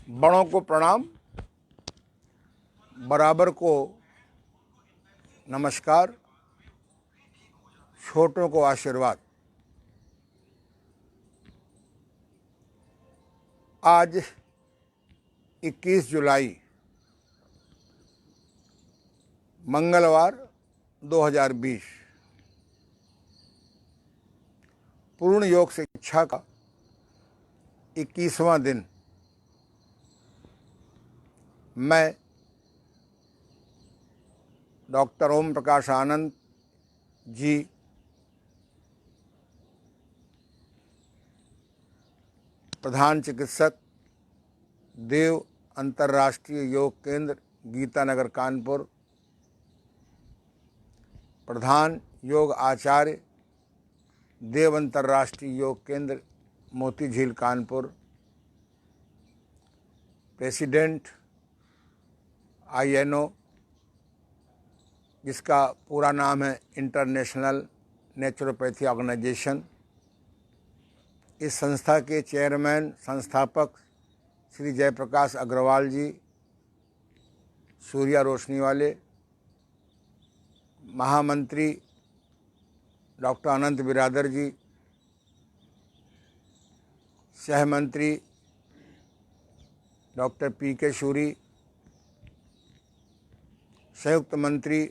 बड़ों को प्रणाम, बराबर को नमस्कार, छोटों को आशीर्वाद। आज 21 जुलाई मंगलवार 2020 पूर्ण योग शिक्षा का 21वां दिन। मैं डॉक्टर ओम प्रकाश आनंद जी प्रधान चिकित्सक, देव अंतर्राष्ट्रीय योग केंद्र, गीतानगर, कानपुर, प्रधान योग आचार्य, देव अंतर्राष्ट्रीय योग केंद्र, मोती झील, कानपुर, प्रेसिडेंट INO, जिसका पूरा नाम है इंटरनेशनल नेचुरोपैथी ऑर्गेनाइजेशन। इस संस्था के चेयरमैन संस्थापक श्री जयप्रकाश अग्रवाल जी, सूर्या रोशनी वाले, महामंत्री डॉक्टर अनंत बिरादर जी, सहमंत्री डॉक्टर PK शूरी, संयुक्त मंत्री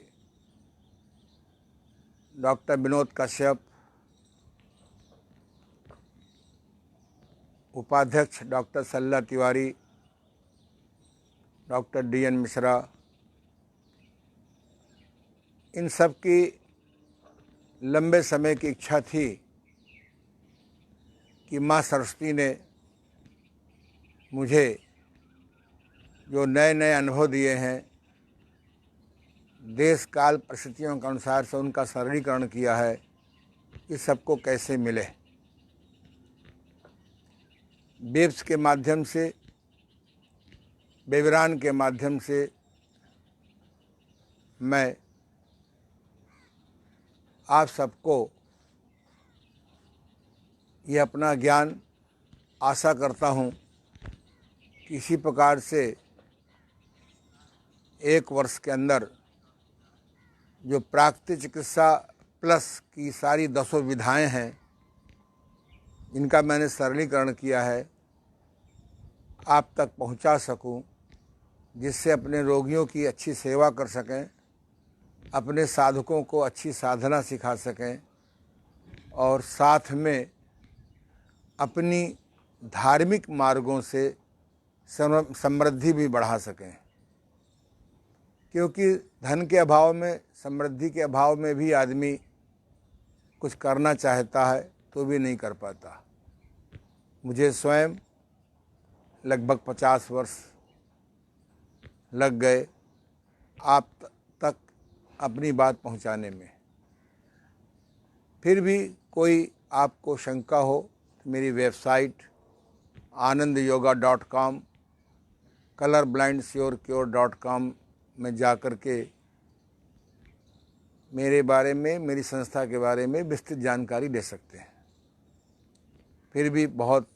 डॉक्टर विनोद कश्यप, उपाध्यक्ष डॉक्टर सल्ला तिवारी, डॉक्टर DN मिश्रा, इन सब की लंबे समय की इच्छा थी कि माँ सरस्वती ने मुझे जो नए नए अनुभव दिए हैं, देश काल परिस्थितियों के अनुसार से उनका सरलीकरण किया है, इस सबको कैसे मिले। वेब्स के माध्यम से, वेबिनार के माध्यम से मैं आप सबको ये अपना ज्ञान आशा करता हूँ कि इसी प्रकार से एक वर्ष के अंदर जो प्राकृतिक चिकित्सा प्लस की सारी 10 विधाएं हैं, इनका मैंने सरलीकरण किया है, आप तक पहुंचा सकूं, जिससे अपने रोगियों की अच्छी सेवा कर सकें, अपने साधकों को अच्छी साधना सिखा सकें और साथ में अपनी धार्मिक मार्गों से समृद्धि भी बढ़ा सकें। क्योंकि धन के अभाव में, समृद्धि के अभाव में भी आदमी कुछ करना चाहता है तो भी नहीं कर पाता। मुझे स्वयं लगभग 50 वर्ष लग गए आप तक अपनी बात पहुंचाने में। फिर भी कोई आपको शंका हो तो मेरी वेबसाइट anandyoga.com, colorblindsurecure.com में जाकर के मेरे बारे में, मेरी संस्था के बारे में विस्तृत जानकारी ले सकते हैं। फिर भी बहुत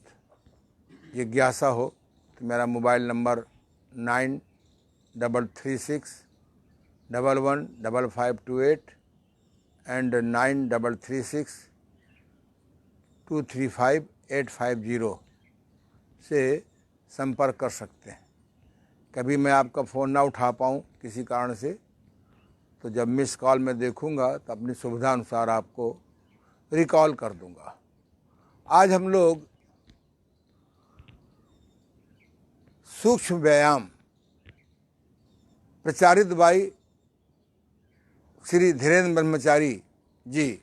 जिज्ञासा हो तो मेरा मोबाइल नंबर 9336115528 एंड 9336235850 से संपर्क कर सकते हैं। कभी मैं आपका फ़ोन ना उठा पाऊँ किसी कारण से, तो जब मिस कॉल में देखूंगा तो अपनी सुविधा अनुसार आपको रिकॉल कर दूंगा। आज हम लोग सूक्ष्म व्यायाम प्रचारित बाई श्री धीरेन्द्र ब्रह्मचारी जी,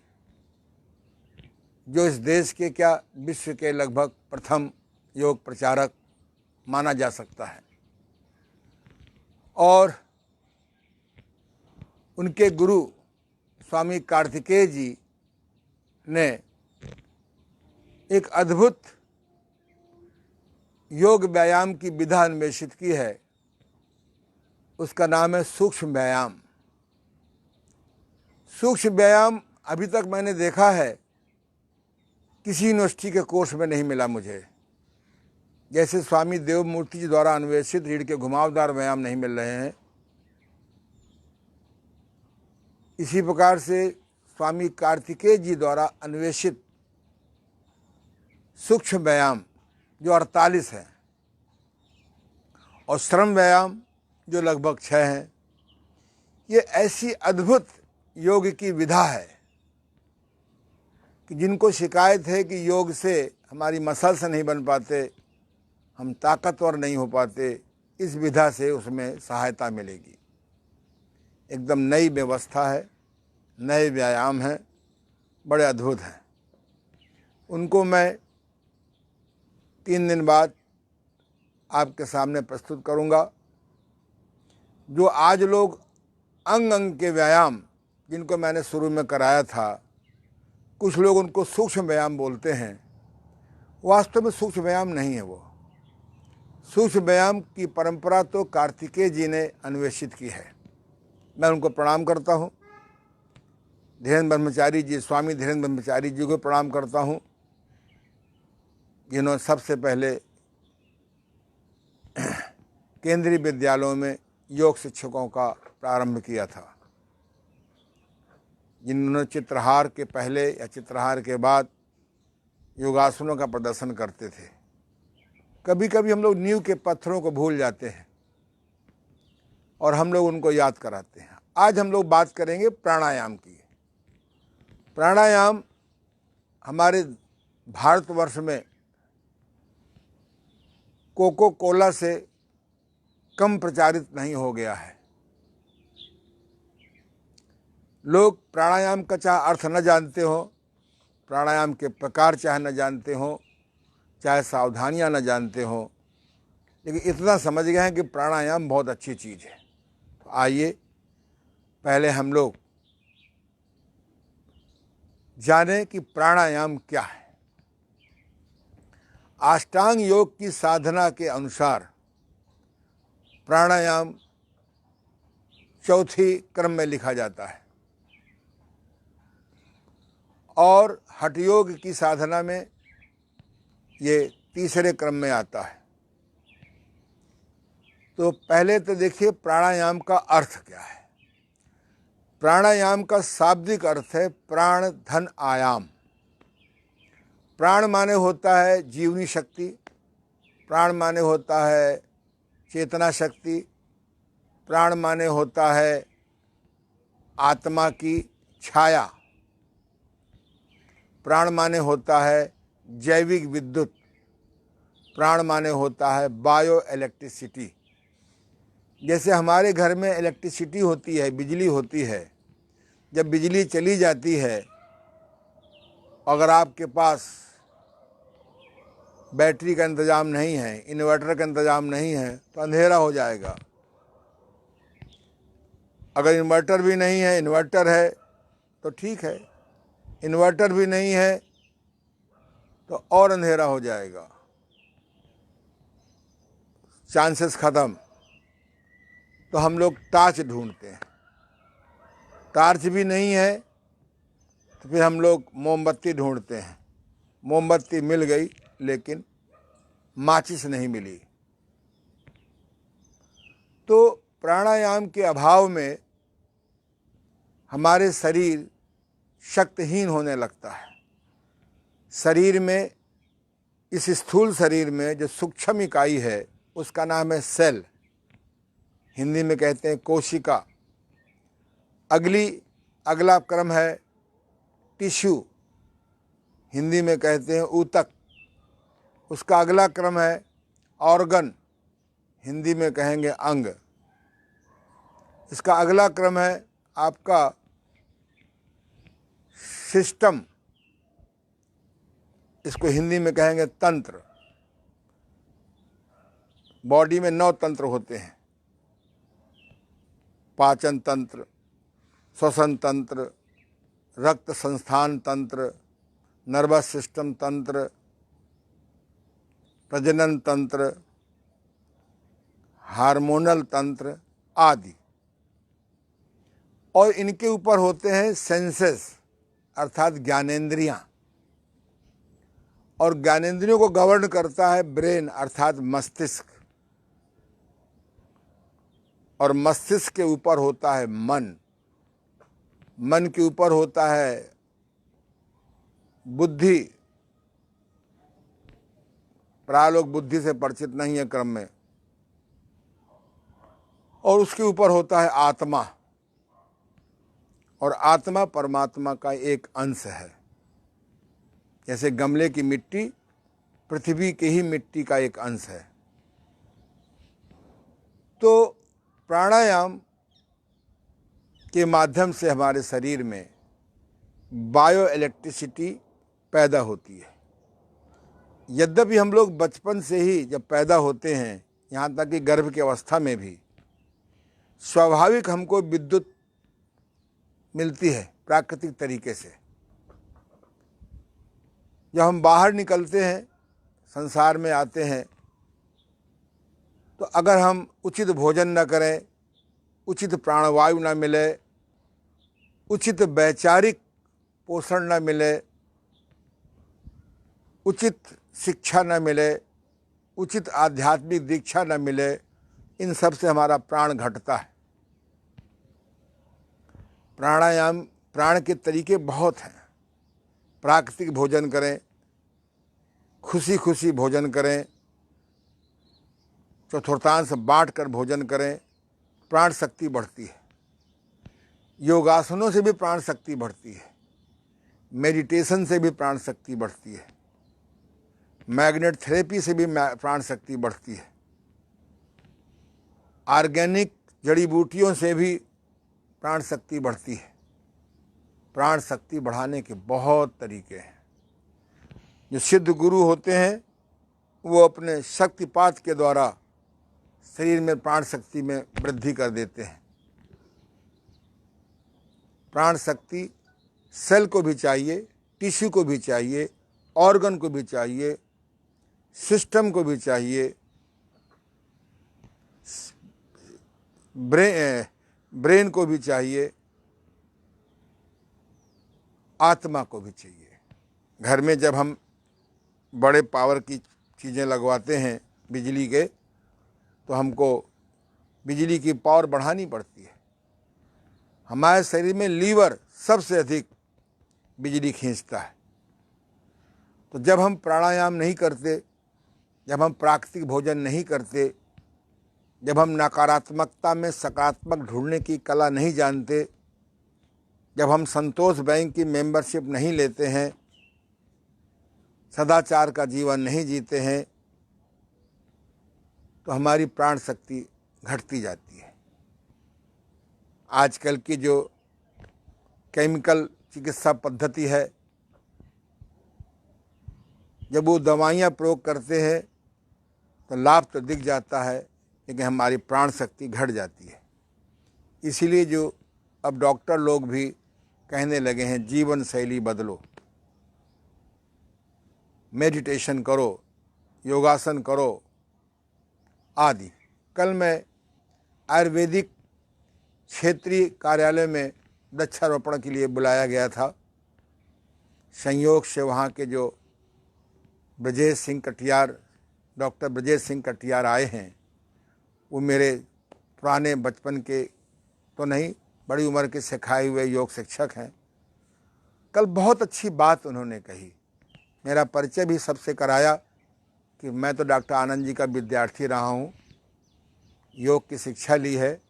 जो इस देश के क्या विश्व के लगभग प्रथम योग प्रचारक माना जा सकता है, और उनके गुरु स्वामी कार्तिकेय जी ने एक अद्भुत योग व्यायाम की विधा अन्वेषित की है। उसका नाम है सूक्ष्म व्यायाम। सूक्ष्म व्यायाम अभी तक मैंने देखा है किसी यूनिवर्सिटी के कोर्स में नहीं मिला मुझे। जैसे स्वामी देवमूर्ति जी द्वारा अन्वेषित रीढ़ के घुमावदार व्यायाम नहीं मिल रहे हैं, इसी प्रकार से स्वामी कार्तिकेय जी द्वारा अन्वेषित सूक्ष्म व्यायाम जो 48 है और श्रम व्यायाम जो लगभग 6 हैं, ये ऐसी अद्भुत योग की विधा है कि जिनको शिकायत है कि योग से हमारी मसल्स नहीं बन पाते, हम ताकतवर नहीं हो पाते, इस विधा से उसमें सहायता मिलेगी। एकदम नई व्यवस्था है, नए व्यायाम हैं, बड़े अद्भुत हैं। उनको मैं 3 दिन बाद आपके सामने प्रस्तुत करूंगा। जो आज लोग अंग अंग के व्यायाम जिनको मैंने शुरू में कराया था, कुछ लोग उनको सूक्ष्म व्यायाम बोलते हैं, वास्तव में सूक्ष्म व्यायाम नहीं है। वो सूक्ष्म व्यायाम की परंपरा तो कार्तिकेय जी ने अन्वेषित की है। मैं उनको प्रणाम करता हूँ। धीरेन्द्र ब्रह्मचारी जी, स्वामी धीरेन्द्र ब्रह्मचारी जी को प्रणाम करता हूँ, जिन्होंने सबसे पहले केंद्रीय विद्यालयों में योग शिक्षकों का प्रारंभ किया था, जिन्होंने चित्रहार के पहले या चित्रहार के बाद योगासनों का प्रदर्शन करते थे। कभी कभी हम लोग नींव के पत्थरों को भूल जाते हैं और हम लोग उनको याद कराते हैं। आज हम लोग बात करेंगे प्राणायाम की। प्राणायाम हमारे भारतवर्ष में कोको कोला से कम प्रचारित नहीं हो गया है। लोग प्राणायाम का चाहे अर्थ न जानते हो, प्राणायाम के प्रकार चाहे न जानते हो, चाहे सावधानियां न जानते हो, लेकिन इतना समझ गए हैं कि प्राणायाम बहुत अच्छी चीज़ है। तो आइए पहले हम लोग जानें कि प्राणायाम क्या है। अष्टांग योग की साधना के अनुसार प्राणायाम चौथी क्रम में लिखा जाता है और हठ योग की साधना में ये तीसरे क्रम में आता है। तो पहले तो देखिए प्राणायाम का अर्थ क्या है। प्राणायाम का शाब्दिक अर्थ है प्राण धन आयाम। प्राण माने होता है जीवनी शक्ति, प्राण माने होता है चेतना शक्ति, प्राण माने होता है आत्मा की छाया, प्राण माने होता है जैविक विद्युत, प्राण माने होता है बायो इलेक्ट्रिसिटी। जैसे हमारे घर में इलेक्ट्रिसिटी होती है, बिजली होती है, जब बिजली चली जाती है, अगर आपके पास बैटरी का इंतज़ाम नहीं है, इन्वर्टर का इंतज़ाम नहीं है, तो अंधेरा हो जाएगा। अगर इन्वर्टर भी नहीं है, इन्वर्टर है तो ठीक है, इन्वर्टर भी नहीं है तो और अंधेरा हो जाएगा, चांसेस ख़त्म। तो हम लोग टार्च ढूंढते हैं। टार्च भी नहीं है तो फिर हम लोग मोमबत्ती ढूंढते हैं। मोमबत्ती मिल गई लेकिन माचिस नहीं मिली। तो प्राणायाम के अभाव में हमारे शरीर शक्तिहीन होने लगता है। शरीर में, इस स्थूल शरीर में जो सूक्ष्म इकाई है उसका नाम है सेल, हिंदी में कहते हैं कोशिका। अगला क्रम है टिश्यू, हिंदी में कहते हैं ऊतक। उसका अगला क्रम है ऑर्गन, हिंदी में कहेंगे अंग। इसका अगला क्रम है आपका सिस्टम, इसको हिंदी में कहेंगे तंत्र। बॉडी में 9 तंत्र होते हैं, पाचन तंत्र, श्वसन तंत्र, रक्त संस्थान तंत्र, नर्वस सिस्टम तंत्र, प्रजनन तंत्र, हार्मोनल तंत्र आदि। और इनके ऊपर होते हैं सेंसेस अर्थात ज्ञानेंद्रियां, और ज्ञानेंद्रियों को गवर्न करता है ब्रेन अर्थात मस्तिष्क, और मस्तिष्क के ऊपर होता है मन, मन के ऊपर होता है बुद्धि। प्राय लोग बुद्धि से परिचित नहीं है क्रम में, और उसके ऊपर होता है आत्मा, और आत्मा परमात्मा का एक अंश है। जैसे गमले की मिट्टी पृथ्वी के ही मिट्टी का एक अंश है। तो प्राणायाम के माध्यम से हमारे शरीर में बायो इलेक्ट्रिसिटी पैदा होती है। यद्यपि हम लोग बचपन से ही जब पैदा होते हैं, यहाँ तक कि गर्भ की अवस्था में भी स्वाभाविक हमको विद्युत मिलती है प्राकृतिक तरीके से। जब हम बाहर निकलते हैं, संसार में आते हैं, तो अगर हम उचित भोजन न करें, उचित प्राणवायु न मिले, उचित वैचारिक पोषण न मिले, उचित शिक्षा न मिले, उचित आध्यात्मिक दीक्षा न मिले, इन सब से हमारा प्राण घटता है। प्राणायाम प्राण के तरीके बहुत हैं। प्राकृतिक भोजन करें, खुशी खुशी भोजन करें, चतुर्थांश बांट कर भोजन करें, प्राण शक्ति बढ़ती है। योगासनों से भी प्राण शक्ति बढ़ती है, मेडिटेशन से भी प्राण शक्ति बढ़ती है, मैग्नेट थेरेपी से भी प्राण शक्ति बढ़ती है, ऑर्गेनिक जड़ी बूटियों से भी प्राण शक्ति बढ़ती है। प्राण शक्ति बढ़ाने के बहुत तरीके हैं। जो सिद्ध गुरु होते हैं वो अपने शक्तिपात के द्वारा शरीर में प्राण शक्ति में वृद्धि कर देते हैं। प्राण शक्ति सेल को भी चाहिए, टिश्यू को भी चाहिए, ऑर्गन को भी चाहिए, सिस्टम को भी चाहिए, ब्रेन को भी चाहिए, आत्मा को भी चाहिए। घर में जब हम बड़े पावर की चीज़ें लगवाते हैं बिजली के, तो हमको बिजली की पावर बढ़ानी पड़ती है। हमारे शरीर में लीवर सबसे अधिक बिजली खींचता है। तो जब हम प्राणायाम नहीं करते, जब हम प्राकृतिक भोजन नहीं करते, जब हम नकारात्मकता में सकारात्मक ढूंढने की कला नहीं जानते, जब हम संतोष बैंक की मेंबरशिप नहीं लेते हैं, सदाचार का जीवन नहीं जीते हैं, तो हमारी प्राण शक्ति घटती जाती है। आजकल की जो केमिकल चिकित्सा पद्धति है, जब वो दवाइयाँ प्रयोग करते हैं तो लाभ तो दिख जाता है, लेकिन हमारी प्राण शक्ति घट जाती है। इसीलिए जो अब डॉक्टर लोग भी कहने लगे हैं जीवन शैली बदलो, मेडिटेशन करो, योगासन करो आदि। कल मैं आयुर्वेदिक क्षेत्रीय कार्यालय में वृक्षारोपण के लिए बुलाया गया था। संयोग से वहाँ के जो ब्रजेश सिंह कटियार, डॉक्टर ब्रजेश सिंह कटियार आए हैं। वो मेरे पुराने बचपन के तो नहीं, बड़ी उम्र के सिखाए हुए योग शिक्षक हैं। कल बहुत अच्छी बात उन्होंने कही। मेरा परिचय भी सबसे कराया कि मैं तो डॉक्टर आनंद जी का विद्यार्थी रहा हूँ, योग की शिक्षा ली है,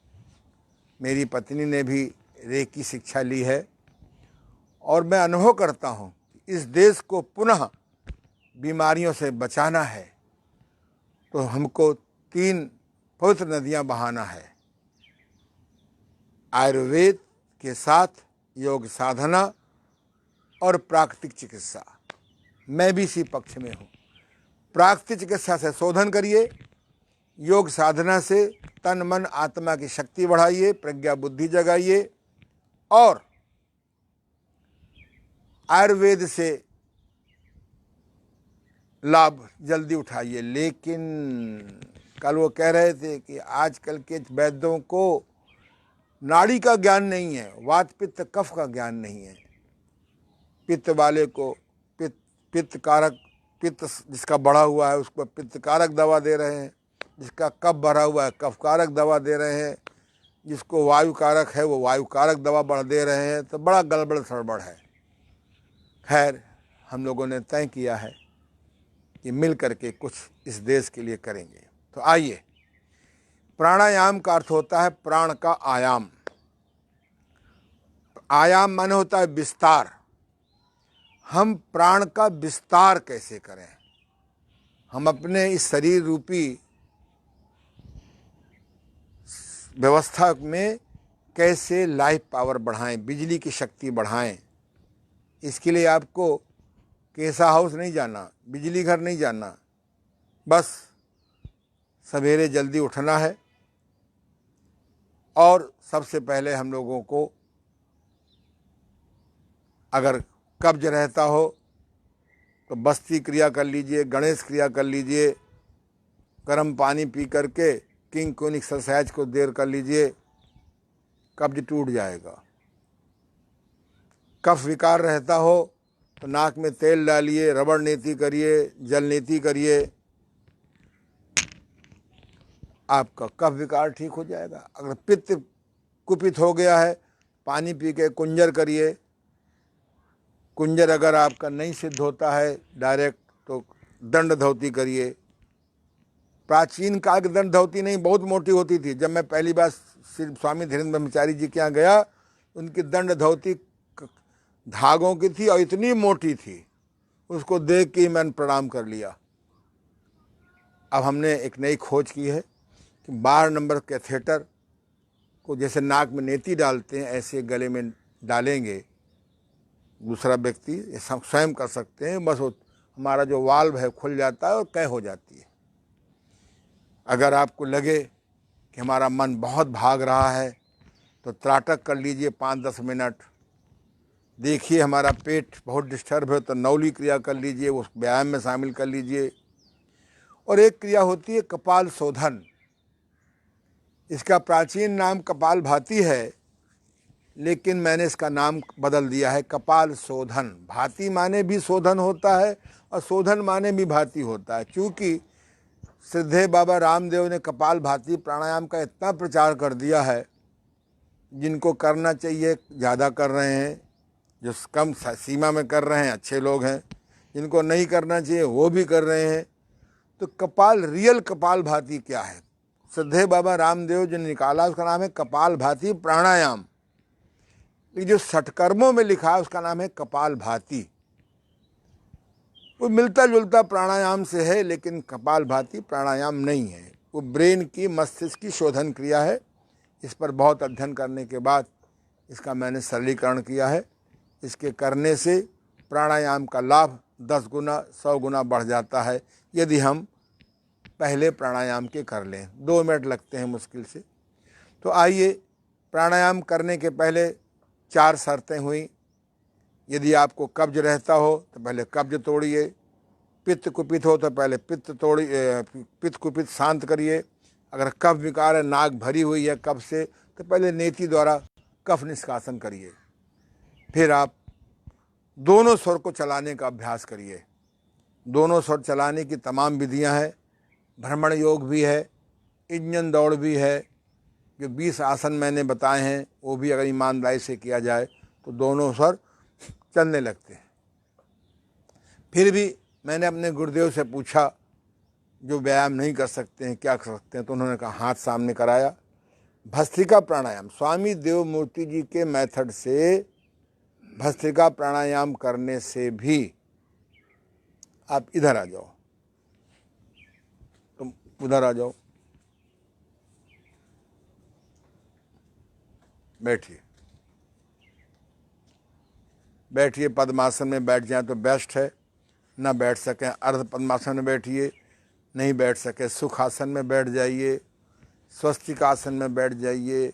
मेरी पत्नी ने भी रेकी की शिक्षा ली है, और मैं अनुभव करता हूँ कि इस देश को पुनः बीमारियों से बचाना है तो हमको 3 पवित्र नदियाँ बहाना है। आयुर्वेद के साथ योग साधना और प्राकृतिक चिकित्सा। मैं भी इसी पक्ष में हूँ। प्राकृतिक चिकित्सा से शोधन करिए, योग साधना से तन मन आत्मा की शक्ति बढ़ाइए, प्रज्ञा बुद्धि जगाइए, और आयुर्वेद से लाभ जल्दी उठाइए। लेकिन कल वो कह रहे थे कि आजकल के वैद्यों को नाड़ी का ज्ञान नहीं है, वात पित्त कफ का ज्ञान नहीं है। पित्त वाले को पित्त कारक पित्त जिसका बढ़ा हुआ है उसको पित्त कारक दवा दे रहे हैं, जिसका कफ भरा हुआ है कफ कारक दवा दे रहे हैं, जिसको वायु कारक है वो वायु कारक दवा बढ़ दे रहे हैं। तो बड़ा गड़बड़ सड़बड़ है। खैर, हम लोगों ने तय किया है कि मिल करके कुछ इस देश के लिए करेंगे। तो आइए, प्राणायाम का अर्थ होता है प्राण का आयाम। आयाम माने होता है विस्तार। हम प्राण का विस्तार कैसे करें, हम अपने इस शरीर रूपी व्यवस्था में कैसे लाइफ पावर बढ़ाएं, बिजली की शक्ति बढ़ाएं। इसके लिए आपको केसा हाउस नहीं जाना, बिजली घर नहीं जाना, बस सवेरे जल्दी उठना है। और सबसे पहले हम लोगों को अगर कब्ज रहता हो तो बस्ती क्रिया कर लीजिए, गणेश क्रिया कर लीजिए, गर्म पानी पी करके किंग क्वीन एक्सरसाइज को देर कर लीजिए, कब्ज टूट जाएगा। कफ विकार रहता हो तो नाक में तेल डालिए, रबड़ नीति करिए, जल नीति करिए, आपका कफ विकार ठीक हो जाएगा। अगर पित्त कुपित हो गया है, पानी पी के कुंजर करिए। कुंजर अगर आपका नहीं सिद्ध होता है डायरेक्ट तो दंड धौती करिए। प्राचीन काल की दंड धौती नहीं, बहुत मोटी होती थी। जब मैं पहली बार श्री स्वामी धीरेन्द्र ब्रह्मचारी जी के यहाँ गया, उनकी दंड धौती धागों की थी और इतनी मोटी थी, उसको देख के ही मैंने प्रणाम कर लिया। अब हमने एक नई खोज की है कि 12 नंबर कैथेटर को जैसे नाक में नेती डालते हैं ऐसे गले में डालेंगे। दूसरा व्यक्ति स्वयं कर सकते हैं, बस वो हमारा जो वाल्व है खुल जाता है और तय हो जाती है। अगर आपको लगे कि हमारा मन बहुत भाग रहा है तो त्राटक कर लीजिए 5-10 मिनट। देखिए हमारा पेट बहुत डिस्टर्ब है तो नौली क्रिया कर लीजिए, उस व्यायाम में शामिल कर लीजिए। और एक क्रिया होती है कपाल शोधन। इसका प्राचीन नाम कपाल भाती है, लेकिन मैंने इसका नाम बदल दिया है कपाल शोधन। भाती माने भी शोधन होता है और शोधन माने भी भाती होता है। क्योंकि सिद्धे बाबा रामदेव ने कपाल भाती प्राणायाम का इतना प्रचार कर दिया है, जिनको करना चाहिए ज़्यादा कर रहे हैं, जो कम सीमा में कर रहे हैं अच्छे लोग हैं, जिनको नहीं करना चाहिए वो भी कर रहे हैं। तो कपाल, रियल कपाल भाती क्या है? सिद्धे बाबा रामदेव जो निकाला उसका नाम है कपाल भाती प्राणायाम। ये जो षटकर्मों में लिखा है उसका नाम है कपाल भाती। वो मिलता जुलता प्राणायाम से है, लेकिन कपाल भाती प्राणायाम नहीं है। वो ब्रेन की, मस्तिष्क की शोधन क्रिया है। इस पर बहुत अध्ययन करने के बाद इसका मैंने सरलीकरण किया है। इसके करने से प्राणायाम का लाभ 10 गुना 100 गुना बढ़ जाता है यदि हम पहले प्राणायाम के कर लें। 2 मिनट लगते हैं मुश्किल से। तो आइए, प्राणायाम करने के पहले 4 शर्तें हुई। यदि आपको कब्ज रहता हो तो पहले कब्ज तोड़िए। पित्त कुपित हो तो पहले पित्त तोड़िए, पित्त कुपित शांत करिए। अगर कफ विकार है, नाक भरी हुई है कफ से, तो पहले नेति द्वारा कफ निष्कासन करिए। फिर आप दोनों स्वर को चलाने का अभ्यास करिए। दोनों स्वर चलाने की तमाम विधियां हैं। भ्रमण योग भी है, इंजन दौड़ भी है। जो 20 आसन मैंने बताए हैं वो भी अगर ईमानदारी से किया जाए तो दोनों स्वर चलने लगते हैं। फिर भी मैंने अपने गुरुदेव से पूछा, जो व्यायाम नहीं कर सकते हैं क्या कर सकते हैं? तो उन्होंने कहा हाथ सामने कराया। भस्त्रिका प्राणायाम स्वामी देव मूर्ति जी के मेथड से भस्त्रिका प्राणायाम करने से भी आप इधर आ जाओ, तुम उधर आ जाओ, बैठिए बैठिए। पद्मासन में बैठ जाए तो बेस्ट है। ना बैठ सकें अर्ध पद्मासन में बैठिए, नहीं बैठ सके सुखासन में बैठ जाइए, स्वस्तिकासन में बैठ जाइए,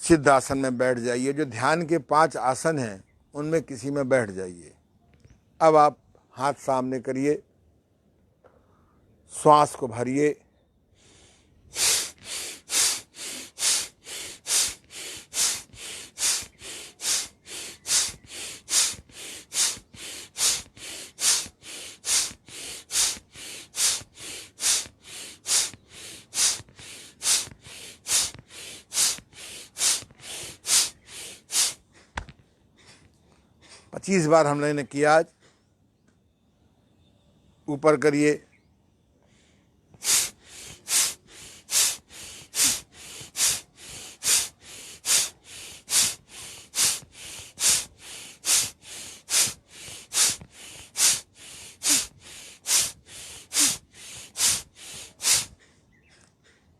सिद्धासन में बैठ जाइए। जो ध्यान के 5 आसन हैं उनमें किसी में बैठ जाइए। अब आप हाथ सामने करिए, श्वास को भरिए, 25 बार हम लोगों ने किया आज। ऊपर करिए,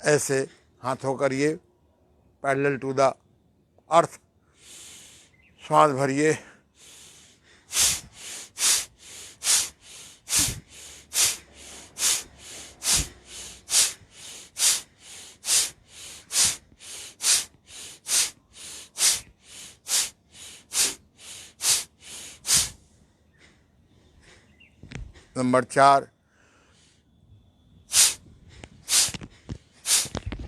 ऐसे हाथों करिए पैरेलल टू द अर्थ। श्वास भरिए, नंबर 4,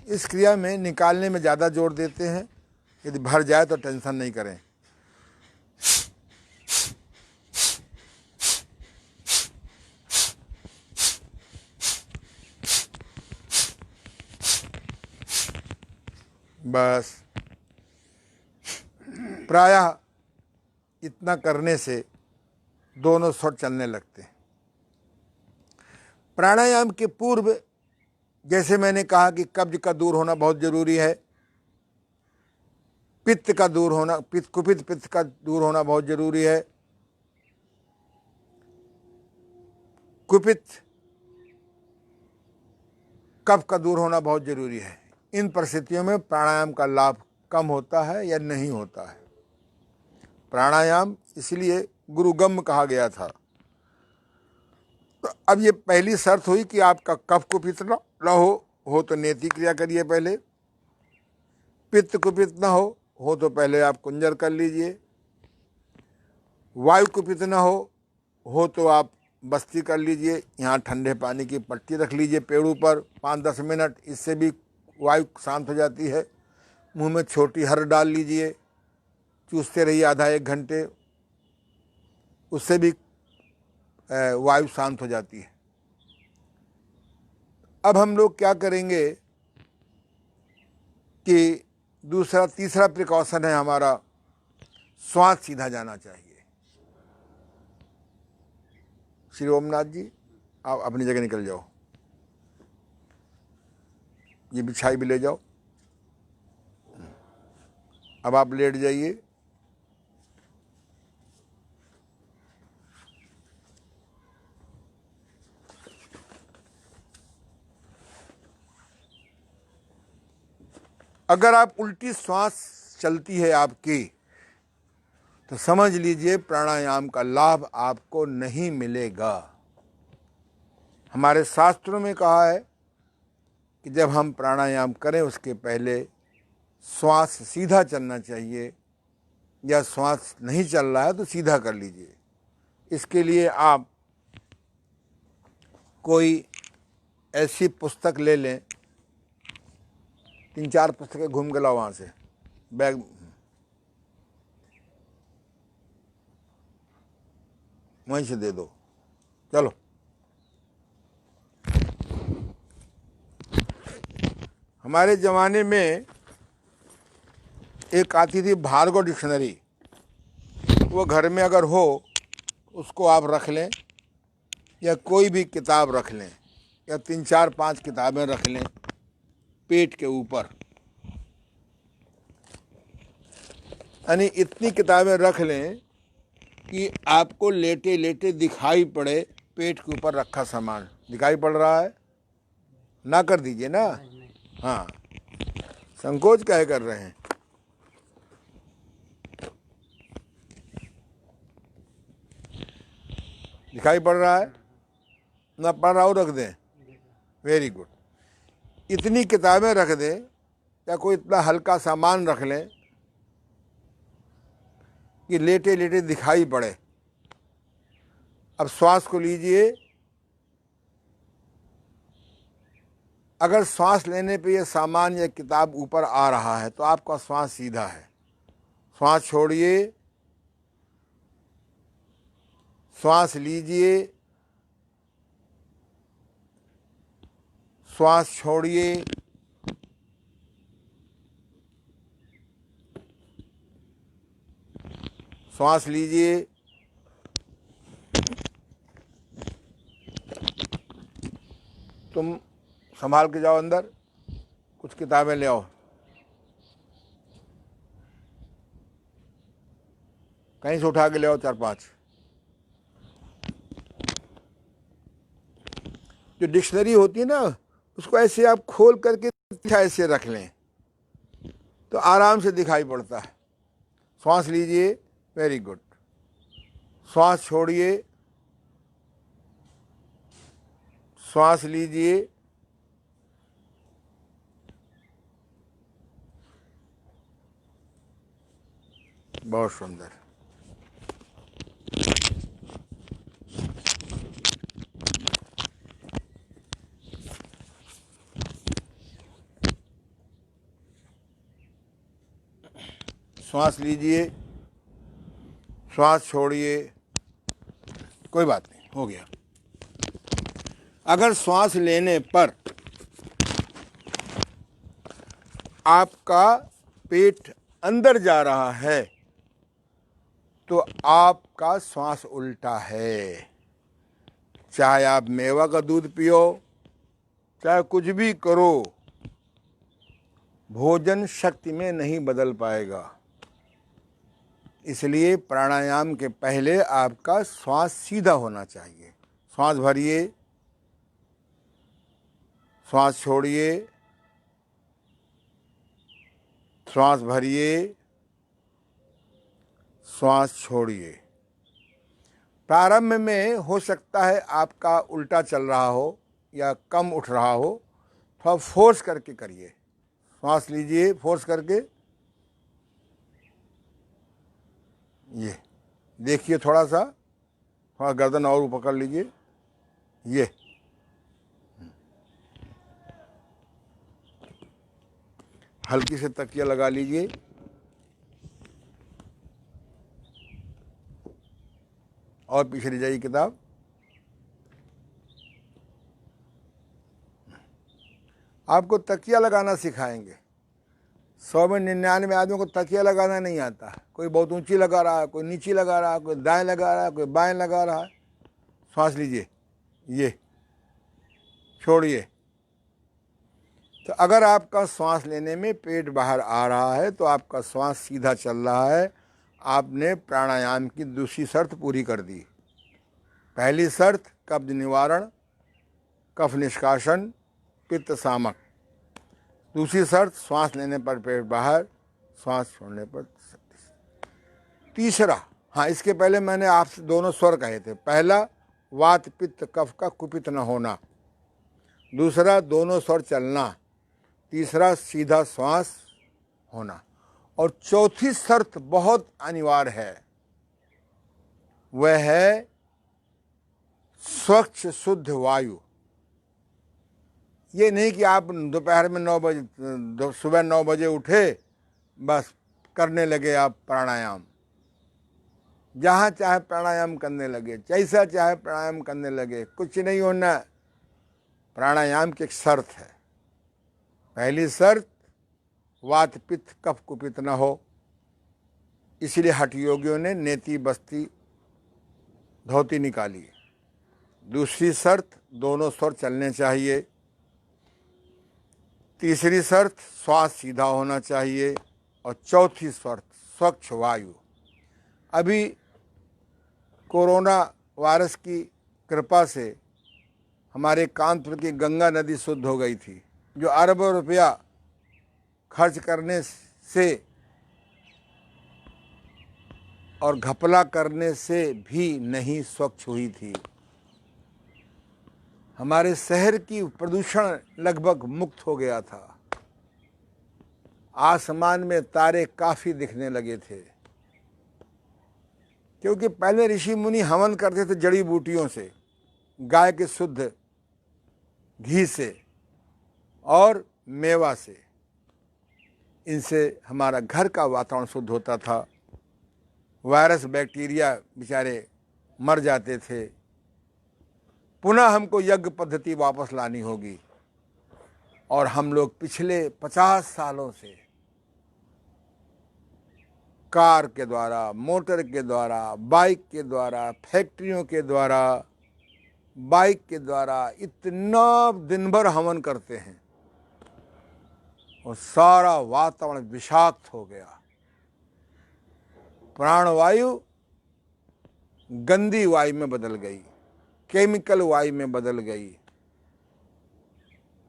इस क्रिया में निकालने में ज़्यादा जोर देते हैं। यदि भर जाए तो टेंशन नहीं करें। बस प्रायः इतना करने से दोनों स्वट चलने लगते हैं। प्राणायाम के पूर्व जैसे मैंने कहा कि कब्ज का दूर होना बहुत जरूरी है, पित्त का दूर होना, कुपित पित्त का दूर होना बहुत जरूरी है, कुपित कफ का दूर होना बहुत जरूरी है। इन परिस्थितियों में प्राणायाम का लाभ कम होता है या नहीं होता है। प्राणायाम इसलिए गुरुगम्य कहा गया था। तो अब ये पहली शर्त हुई कि आपका कफ कुपित न हो तो नेति क्रिया करिए पहले। पित्त कुपित न हो तो पहले आप कुंजर कर लीजिए। वायु कुपित न हो तो आप बस्ती कर लीजिए। यहाँ ठंडे पानी की पट्टी रख लीजिए पेड़ों पर 5-10 मिनट, इससे भी वायु शांत हो जाती है। मुंह में छोटी हर डाल लीजिए, चूसते रहिए आधा 1 घंटे, उससे भी वायु शांत हो जाती है। अब हम लोग क्या करेंगे कि तीसरा प्रिकॉशन है हमारा, श्वास सीधा जाना चाहिए। श्री ओमनाथ जी, आप अपनी जगह निकल जाओ, ये बिछाई भी ले जाओ। अब आप लेट जाइए। अगर आप उल्टी श्वास चलती है आपकी, तो समझ लीजिए प्राणायाम का लाभ आपको नहीं मिलेगा। हमारे शास्त्रों में कहा है कि जब हम प्राणायाम करें उसके पहले श्वास सीधा चलना चाहिए, या श्वास नहीं चल रहा है तो सीधा कर लीजिए। इसके लिए आप कोई ऐसी पुस्तक ले लें, 3-4 पुस्तकें घूम के लाओ वहाँ से, बैग वहीं से दे दो। चलो, हमारे ज़माने में एक आती थी भार्गव डिक्शनरी, वो घर में अगर हो उसको आप रख लें, या कोई भी किताब रख लें, या 3-4-5 किताबें रख लें पेट के ऊपर। यानी इतनी किताबें रख लें कि आपको लेटे लेटे दिखाई पड़े पेट के ऊपर रखा सामान। दिखाई पड़ रहा है? ना कर दीजिए ना। हाँ, संकोच काहे कर रहे हैं? दिखाई पड़ रहा है ना? पढ़ रहा हो, रख दें। Very good. इतनी किताबें रख दें, या कोई इतना हल्का सामान रख लें कि लेटे लेटे दिखाई पड़े। अब श्वास को लीजिए। अगर श्वास लेने पे ये सामान या किताब ऊपर आ रहा है तो आपका श्वास सीधा है। श्वास छोड़िए, श्वास लीजिए, श्वास छोड़िए, श्वास लीजिए, तुम संभाल के जाओ अंदर, कुछ किताबें ले आओ। कहीं से उठा के ले आओ 4-5। जो डिक्शनरी होती है ना, उसको ऐसे आप खोल करके ऐसे रख लें तो आराम से दिखाई पड़ता है। श्वास लीजिए, वेरी गुड। श्वास छोड़िए, श्वास लीजिए, बहुत सुंदर। श्वास लीजिए, श्वास छोड़िए, कोई बात नहीं, हो गया। अगर श्वास लेने पर आपका पेट अंदर जा रहा है तो आपका श्वास उल्टा है। चाहे आप मेवा का दूध पियो, चाहे कुछ भी करो, भोजन शक्ति में नहीं बदल पाएगा। इसलिए प्राणायाम के पहले आपका श्वास सीधा होना चाहिए। श्वास भरिए, श्वास छोड़िए, श्वास भरिए, श्वास छोड़िए। प्रारंभ में हो सकता है आपका उल्टा चल रहा हो या कम उठ रहा हो, थोड़ा फोर्स करके करिए। श्वास लीजिए फोर्स करके, ये देखिए, थोड़ा गर्दन और पकड़ लीजिए, ये हल्की से तकिया लगा लीजिए। और पीछे ले जाइए किताब। आपको तकिया लगाना सिखाएंगे। 100 में 99 आदमियों को तकिया लगाना नहीं आता। कोई बहुत ऊंची लगा रहा है, कोई नीची लगा रहा है, कोई दाएं लगा रहा है, कोई बाएं लगा रहा है। श्वास लीजिए, ये छोड़िए। तो अगर आपका श्वास लेने में पेट बाहर आ रहा है तो आपका श्वास सीधा चल रहा है। आपने प्राणायाम की दूसरी शर्त पूरी कर दी। पहली शर्त कब्ज निवारण, कफ निष्कासन, पित्त शामक। दूसरी शर्त श्वास लेने पर पेट बाहर, श्वास छोड़ने पर। तीसरा, हाँ, इसके पहले मैंने आपसे दोनों स्वर कहे थे। पहला, वात पित्त कफ का कुपित न होना। दूसरा, दोनों स्वर चलना। तीसरा, सीधा श्वास होना। और चौथी शर्त बहुत अनिवार्य है, वह है स्वच्छ शुद्ध वायु। ये नहीं कि आप दोपहर में 9 बजे, सुबह 9 बजे उठे, बस करने लगे आप प्राणायाम। जहाँ चाहे प्राणायाम करने लगे, जैसा चाहे प्राणायाम करने लगे, कुछ नहीं होना। प्राणायाम की एक शर्त है। पहली शर्त, वात पित्त कफ कुपित न हो। इसलिए हठ योगियों ने नेति बस्ती धोती निकाली। दूसरी शर्त, दोनों स्वर चलने चाहिए। तीसरी शर्त, श्वास सीधा होना चाहिए। और चौथी शर्त, स्वच्छ वायु। अभी कोरोना वायरस की कृपा से हमारे कानपुर की गंगा नदी शुद्ध हो गई थी, जो अरबों रुपया खर्च करने से और घपला करने से भी नहीं स्वच्छ हुई थी। हमारे शहर की प्रदूषण लगभग मुक्त हो गया था। आसमान में तारे काफी दिखने लगे थे, क्योंकि पहले ऋषि मुनि हवन करते थे जड़ी बूटियों से, गाय के शुद्ध घी से और मेवा से। इनसे हमारा घर का वातावरण शुद्ध होता था। वायरस बैक्टीरिया बेचारे मर जाते थे। पुनः हमको यज्ञ पद्धति वापस लानी होगी। और हम लोग पिछले 50 सालों से कार के द्वारा, मोटर के द्वारा, बाइक के द्वारा, फैक्ट्रियों के द्वारा बाइक के द्वारा इतना दिन भर हवन करते हैं और सारा वातावरण विषाक्त हो गया। प्राणवायु गंदी वायु में बदल गई, केमिकल वायु में बदल गई।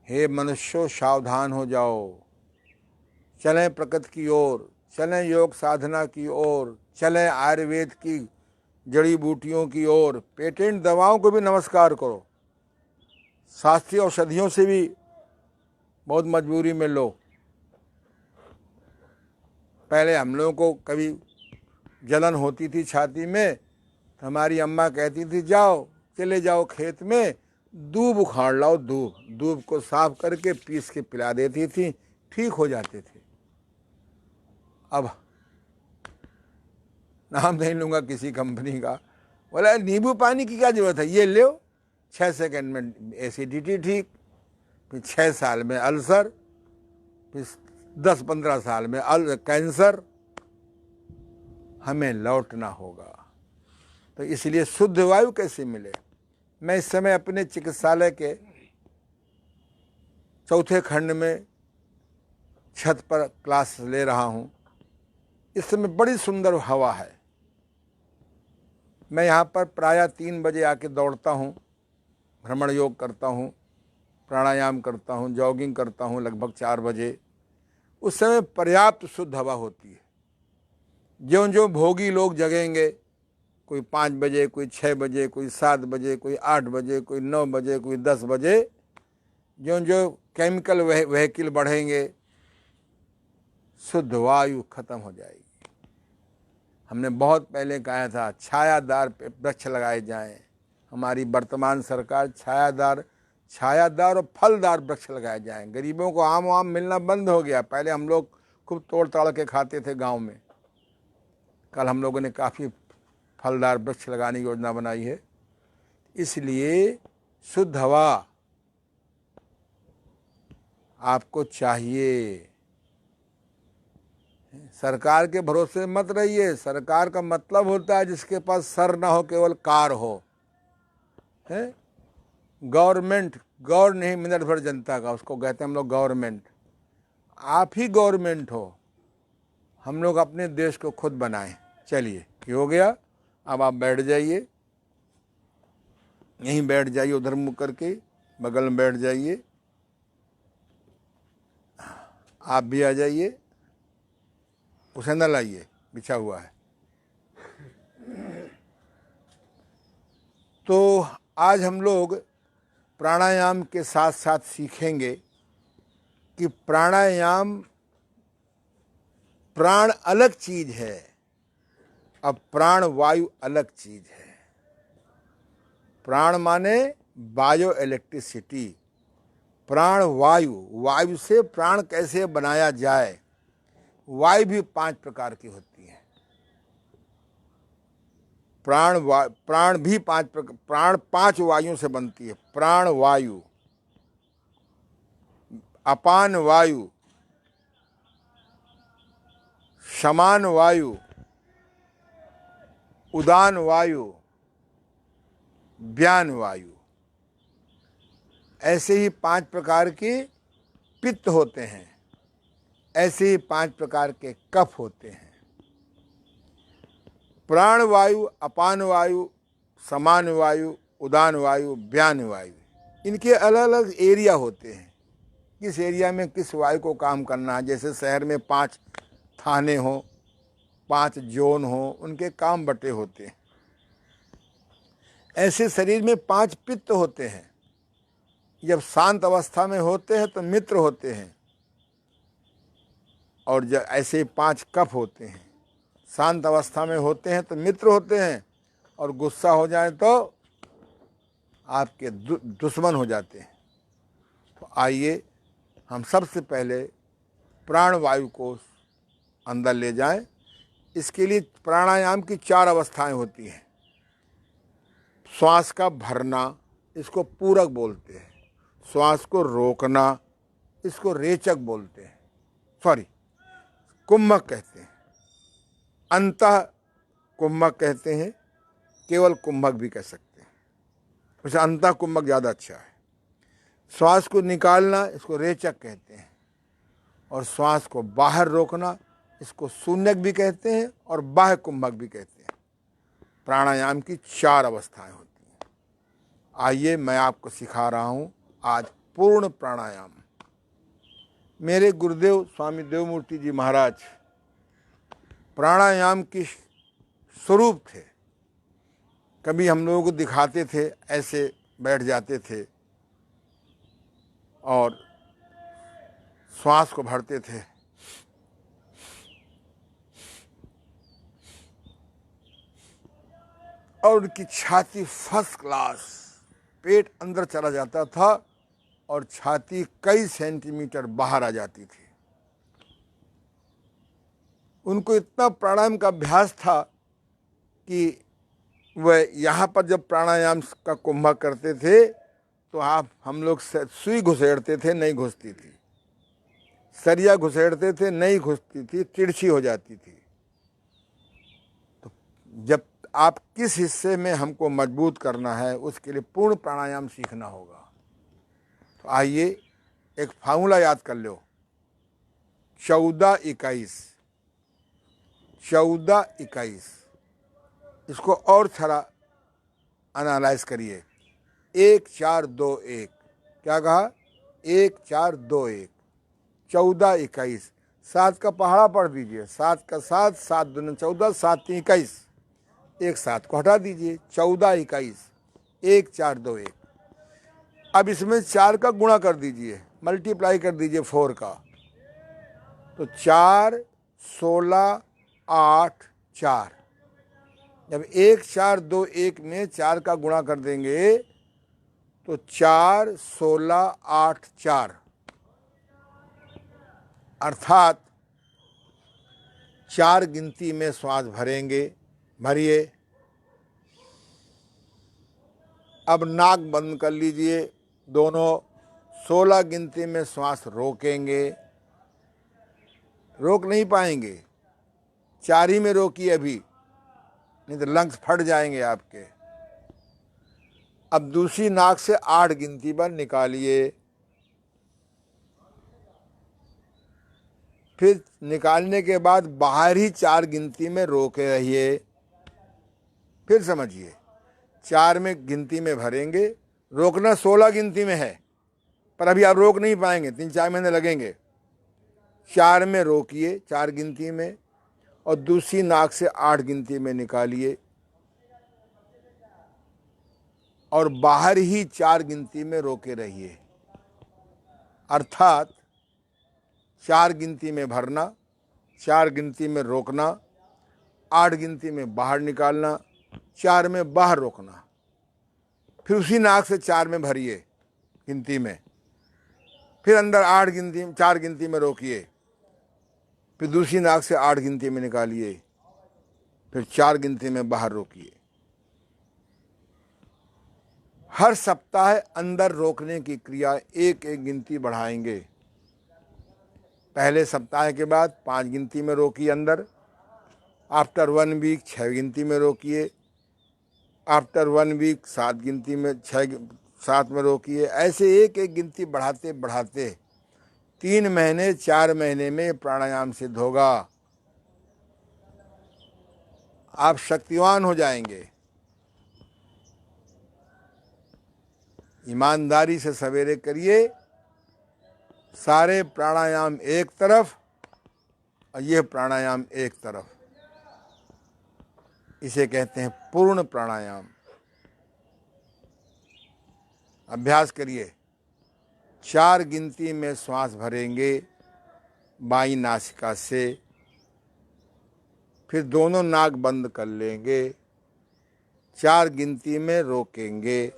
हे मनुष्यों, सावधान हो जाओ, चलें प्रकृति की ओर, चलें योग साधना की ओर, चलें आयुर्वेद की जड़ी बूटियों की ओर। पेटेंट दवाओं को भी नमस्कार करो, शास्त्रीय औषधियों से भी बहुत मजबूरी में लो। पहले हम लोगों को कभी जलन होती थी छाती में तो हमारी अम्मा कहती थी जाओ, चले जाओ खेत में, दूब उखाड़ लाओ। दूब को साफ करके पीस के पिला देती थी, ठीक हो जाते थे। अब नाम नहीं लूँगा किसी कंपनी का, बोला नींबू पानी की क्या जरूरत है, ये लो, 6 सेकंड में एसिडिटी ठीक, फिर 6 साल में अल्सर, फिर 10-15 साल में कैंसर। हमें लौटना होगा, तो इसलिए शुद्ध वायु कैसे मिले। मैं इस समय अपने चिकित्सालय के 4थे खंड में छत पर क्लास ले रहा हूँ। इस समय बड़ी सुंदर हवा है। मैं यहाँ पर प्रायः 3 बजे आके दौड़ता हूँ, भ्रमण योग करता हूँ, प्राणायाम करता हूँ, जॉगिंग करता हूँ लगभग 4 बजे। उस समय पर्याप्त शुद्ध हवा होती है। ज्यों ज्यों भोगी लोग जगेंगे, कोई 5 बजे, कोई 6 बजे, कोई 7 बजे, कोई 8 बजे, कोई 9 बजे, कोई 10 बजे, ज्यों ज्यों केमिकल व्हीकल बढ़ेंगे, शुद्ध वायु खत्म हो जाएगी। हमने बहुत पहले कहा था छायादार वृक्ष लगाए जाएं। हमारी वर्तमान सरकार छायादार और फलदार वृक्ष लगाए जाएं। गरीबों को आम मिलना बंद हो गया। पहले हम लोग खूब तोड़ ताड़ के खाते थे गांव में। कल हम लोगों ने काफ़ी फलदार वृक्ष लगाने की योजना बनाई है। इसलिए शुद्ध हवा आपको चाहिए। सरकार के भरोसे मत रहिए। सरकार का मतलब होता है जिसके पास सर ना हो, केवल कार हो। है गवर्नमेंट, गौर नहीं मिनट भर जनता का, उसको कहते हैं हम लोग गवर्नमेंट। आप ही गवर्नमेंट हो। हम लोग अपने देश को खुद बनाएं। चलिए, ये हो गया। अब आप बैठ जाइए, यहीं बैठ जाइए, उधर मुँह करके बगल में बैठ जाइए। आप भी आ जाइए, उसे न लाइए, बिछा हुआ है। तो आज हम लोग प्राणायाम के साथ साथ सीखेंगे कि प्राणायाम, प्राण अलग चीज है, अब प्राण वायु अलग चीज है। प्राण माने बायो इलेक्ट्रिसिटी, प्राण वायु, वायु से प्राण कैसे बनाया जाए। वायु भी 5 प्रकार की होती है। प्राण भी 5 प्रकार, प्राण 5 वायुओं से बनती है। प्राण वायु, अपान वायु, समान वायु, उदान वायु, व्यान वायु। ऐसे ही 5 प्रकार के पित्त होते हैं, ऐसे ही 5 प्रकार के कफ होते हैं। प्राण वायु, अपान वायु, समान वायु, उदान वायु, व्यान वायु, इनके अलग अलग एरिया होते हैं। किस एरिया में किस वायु को काम करना है। जैसे शहर में 5 थाने हों, 5 जोन हों, उनके काम बटे होते हैं। ऐसे शरीर में 5 पित्त होते हैं। जब शांत अवस्था में होते हैं तो मित्र होते हैं, और जब ऐसे 5 कफ होते हैं। शांत अवस्था में होते हैं तो मित्र होते हैं, और गुस्सा हो जाए तो आपके दुश्मन हो जाते हैं। तो आइए हम सबसे पहले प्राण वायु को अंदर ले जाएं। इसके लिए प्राणायाम की 4 अवस्थाएं होती हैं। श्वास का भरना, इसको पूरक बोलते हैं। श्वास को रोकना, इसको रेचक बोलते हैं, कुम्भक कहते हैं। अंतः कुम्भक कहते हैं, केवल कुम्भक भी कह सकते हैं। उसे अंतः कुंभक ज़्यादा अच्छा है। श्वास को निकालना इसको रेचक कहते हैं, और श्वास को बाहर रोकना इसको शून्यक भी कहते हैं और बाह्य कुंभक भी कहते हैं। प्राणायाम की 4 अवस्थाएं होती हैं। आइए मैं आपको सिखा रहा हूं आज पूर्ण प्राणायाम। मेरे गुरुदेव स्वामी देवमूर्ति जी महाराज प्राणायाम की स्वरूप थे। कभी हम लोगों को दिखाते थे, ऐसे बैठ जाते थे और श्वास को भरते थे, और उनकी छाती फर्स्ट क्लास, पेट अंदर चला जाता था और छाती कई सेंटीमीटर बाहर आ जाती थी। उनको इतना प्राणायाम का अभ्यास था कि वह यहाँ पर जब प्राणायाम का कुंभक करते थे तो हम लोग सुई घुसेड़ते थे, नहीं घुसती थी। सरिया घुसेड़ते थे, नहीं घुसती थी, तिरछी हो जाती थी। तो जब आप किस हिस्से में हमको मजबूत करना है उसके लिए पूर्ण प्राणायाम सीखना होगा। तो आइए एक फार्मूला याद कर लो, 14-21। 14-21 इसको और थोड़ा एनालाइज करिए। 1-4-2-1 क्या कहा? 1-4-2-1 14-21। 7 का पहाड़ा पढ़ दीजिए, 7 का 7, 7 दूनी 14, 7 3 21। एक 7 को हटा दीजिए, 14-21 1-4-2-1। अब इसमें 4 का गुणा कर दीजिए, मल्टीप्लाई कर दीजिए 4 का, तो 4 16 8 4। जब 1-4-2-1 में 4 का गुणा कर देंगे तो 4 16 8 4, अर्थात 4 गिनती में श्वास भरेंगे। भरिए। अब नाक बंद कर लीजिए दोनों। 16 गिनती में श्वास रोकेंगे, रोक नहीं पाएंगे, 4 ही में रोकिए अभी, नहीं तो लंग्स फट जाएंगे आपके। अब दूसरी नाक से 8 गिनती पर निकालिए, फिर निकालने के बाद बाहर ही 4 गिनती में रोके रहिए। फिर समझिए, 4 में गिनती में भरेंगे, रोकना 16 गिनती में है, पर अभी आप रोक नहीं पाएंगे, 3-4 महीने लगेंगे। 4 में रोकिए 4 गिनती में, और दूसरी नाक से 8 गिनती में निकालिए, और बाहर ही 4 गिनती में रोके रहिए। अर्थात 4 गिनती में भरना, 4 गिनती में रोकना, 8 गिनती में बाहर निकालना, 4 में बाहर रोकना। फिर उसी नाक से 4 में भरिए गिनती में, फिर अंदर 4 गिनती में रोकिए, फिर दूसरी नाक से 8 गिनती में निकालिए, फिर 4 गिनती में बाहर रोकिए। हर सप्ताह अंदर रोकने की क्रिया 1-1 गिनती बढ़ाएंगे। पहले सप्ताह के बाद 5 गिनती में रोकिए अंदर, आफ्टर 1 वीक 6 गिनती में रोकिए, आफ्टर 1 वीक 7 गिनती में 7 में रोकिए। ऐसे 1-1 गिनती बढ़ाते बढ़ाते 3 महीने 4 महीने में प्राणायाम सिद्ध होगा। आप शक्तिवान हो जाएंगे। ईमानदारी से सवेरे करिए, सारे प्राणायाम एक तरफ और यह प्राणायाम एक तरफ। इसे कहते हैं पूर्ण प्राणायाम। अभ्यास करिए। 4 गिनती में श्वास भरेंगे बाईं नासिका से, फिर दोनों नाक बंद कर लेंगे, 4 गिनती में रोकेंगे,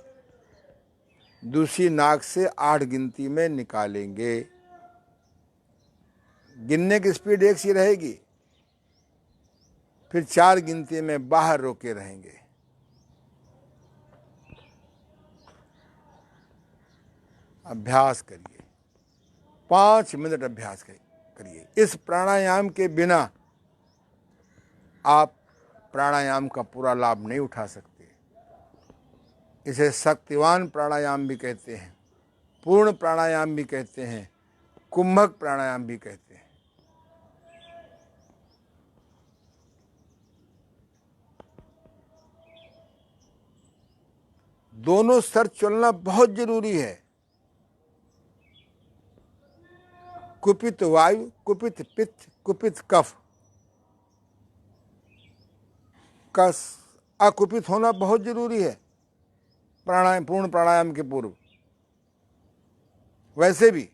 दूसरी नाक से 8 गिनती में निकालेंगे। गिनने की स्पीड एक सी रहेगी, फिर 4 गिनती में बाहर रोके रहेंगे। अभ्यास करिए, 5 मिनट अभ्यास करिए। इस प्राणायाम के बिना आप प्राणायाम का पूरा लाभ नहीं उठा सकते। इसे शक्तिवान प्राणायाम भी कहते हैं, पूर्ण प्राणायाम भी कहते हैं, कुंभक प्राणायाम भी कहते हैं। दोनों स्तर चलना बहुत जरूरी है। कुपित वायु, कुपित पित्त, कुपित कफ का अकुपित होना बहुत जरूरी है प्राणायाम, पूर्ण प्राणायाम के पूर्व। वैसे भी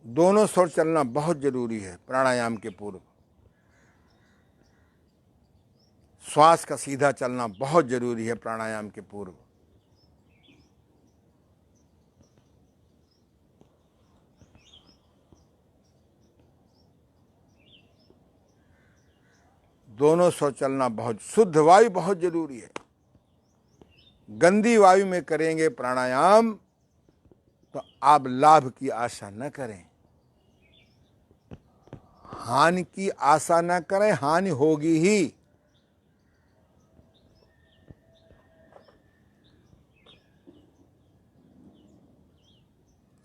दोनों स्वर चलना बहुत जरूरी है प्राणायाम के पूर्व। श्वास का सीधा चलना बहुत जरूरी है प्राणायाम के पूर्व। दोनों स्वर चलना बहुत, शुद्ध वायु बहुत जरूरी है। गंदी वायु में करेंगे प्राणायाम तो आप लाभ की आशा न करें, हानि की आशा न करें, हानि होगी ही।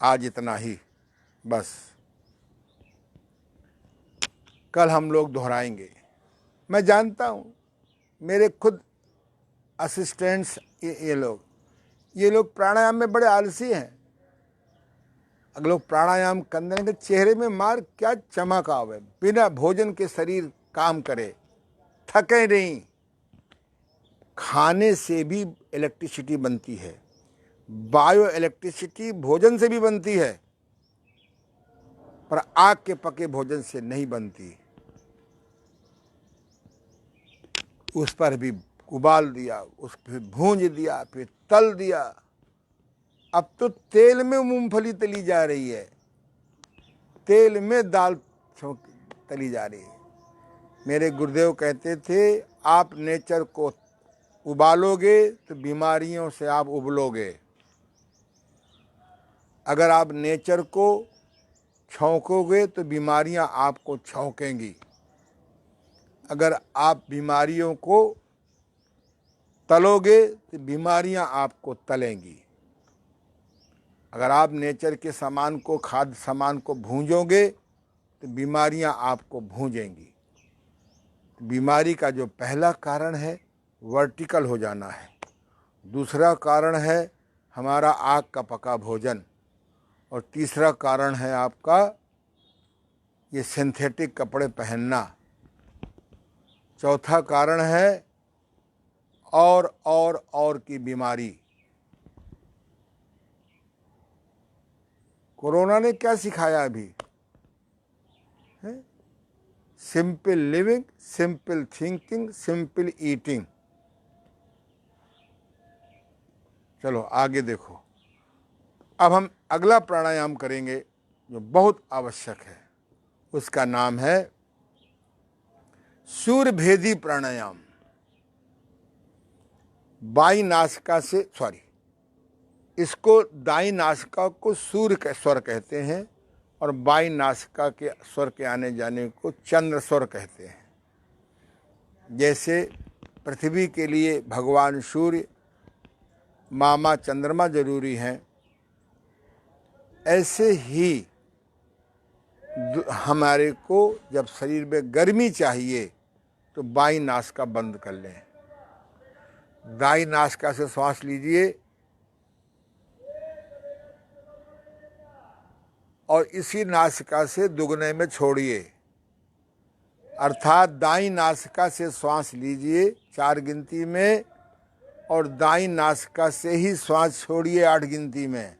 आज इतना ही बस, कल हम लोग दोहराएंगे। मैं जानता हूं मेरे खुद असिस्टेंट्स ये लोग प्राणायाम में बड़े आलसी हैं। अगर लोग प्राणायाम करने के चेहरे में मार क्या चमक आवे, बिना भोजन के शरीर काम करे, थके नहीं। खाने से भी इलेक्ट्रिसिटी बनती है, बायो इलेक्ट्रिसिटी भोजन से भी बनती है, पर आग के पके भोजन से नहीं बनती। उस पर भी उबाल दिया, उस फिर भूंज दिया, फिर तल दिया। अब तो तेल में मूंगफली तली जा रही है, तेल में दाल तली जा रही है। मेरे गुरुदेव कहते थे, आप नेचर को उबालोगे तो बीमारियों से आप उबलोगे। अगर आप नेचर को छौंकोगे तो बीमारियां आपको छौंकेंगी। अगर आप बीमारियों को तलोगे तो बीमारियां आपको तलेंगी। अगर आप नेचर के सामान को, खाद्य सामान को भूंजोगे तो बीमारियां आपको भूंजेंगी। बीमारी का जो पहला कारण है वर्टिकल हो जाना है, दूसरा कारण है हमारा आग का पका भोजन, और तीसरा कारण है आपका ये सिंथेटिक कपड़े पहनना। चौथा कारण है और की बीमारी। कोरोना ने क्या सिखाया अभी? Simple living, simple thinking, simple eating. चलो आगे देखो। अब हम अगला प्राणायाम करेंगे जो बहुत आवश्यक है, उसका नाम है सूर्यभेदी प्राणायाम। बाई नासिका से, इसको दाई नासिका को सूर्य के स्वर कहते हैं और बाई नासिका के स्वर के आने जाने को चंद्र स्वर कहते हैं। जैसे पृथ्वी के लिए भगवान सूर्य, मामा चंद्रमा जरूरी हैं, ऐसे ही हमारे को जब शरीर में गर्मी चाहिए तो बाई नासिका बंद कर लें, दाई नासिका से श्वास लीजिए और इसी नासिका से दुगने में छोड़िए। अर्थात दाई नासिका से श्वास लीजिए 4 गिनती में और दाई नासिका से ही श्वास छोड़िए 8 गिनती में।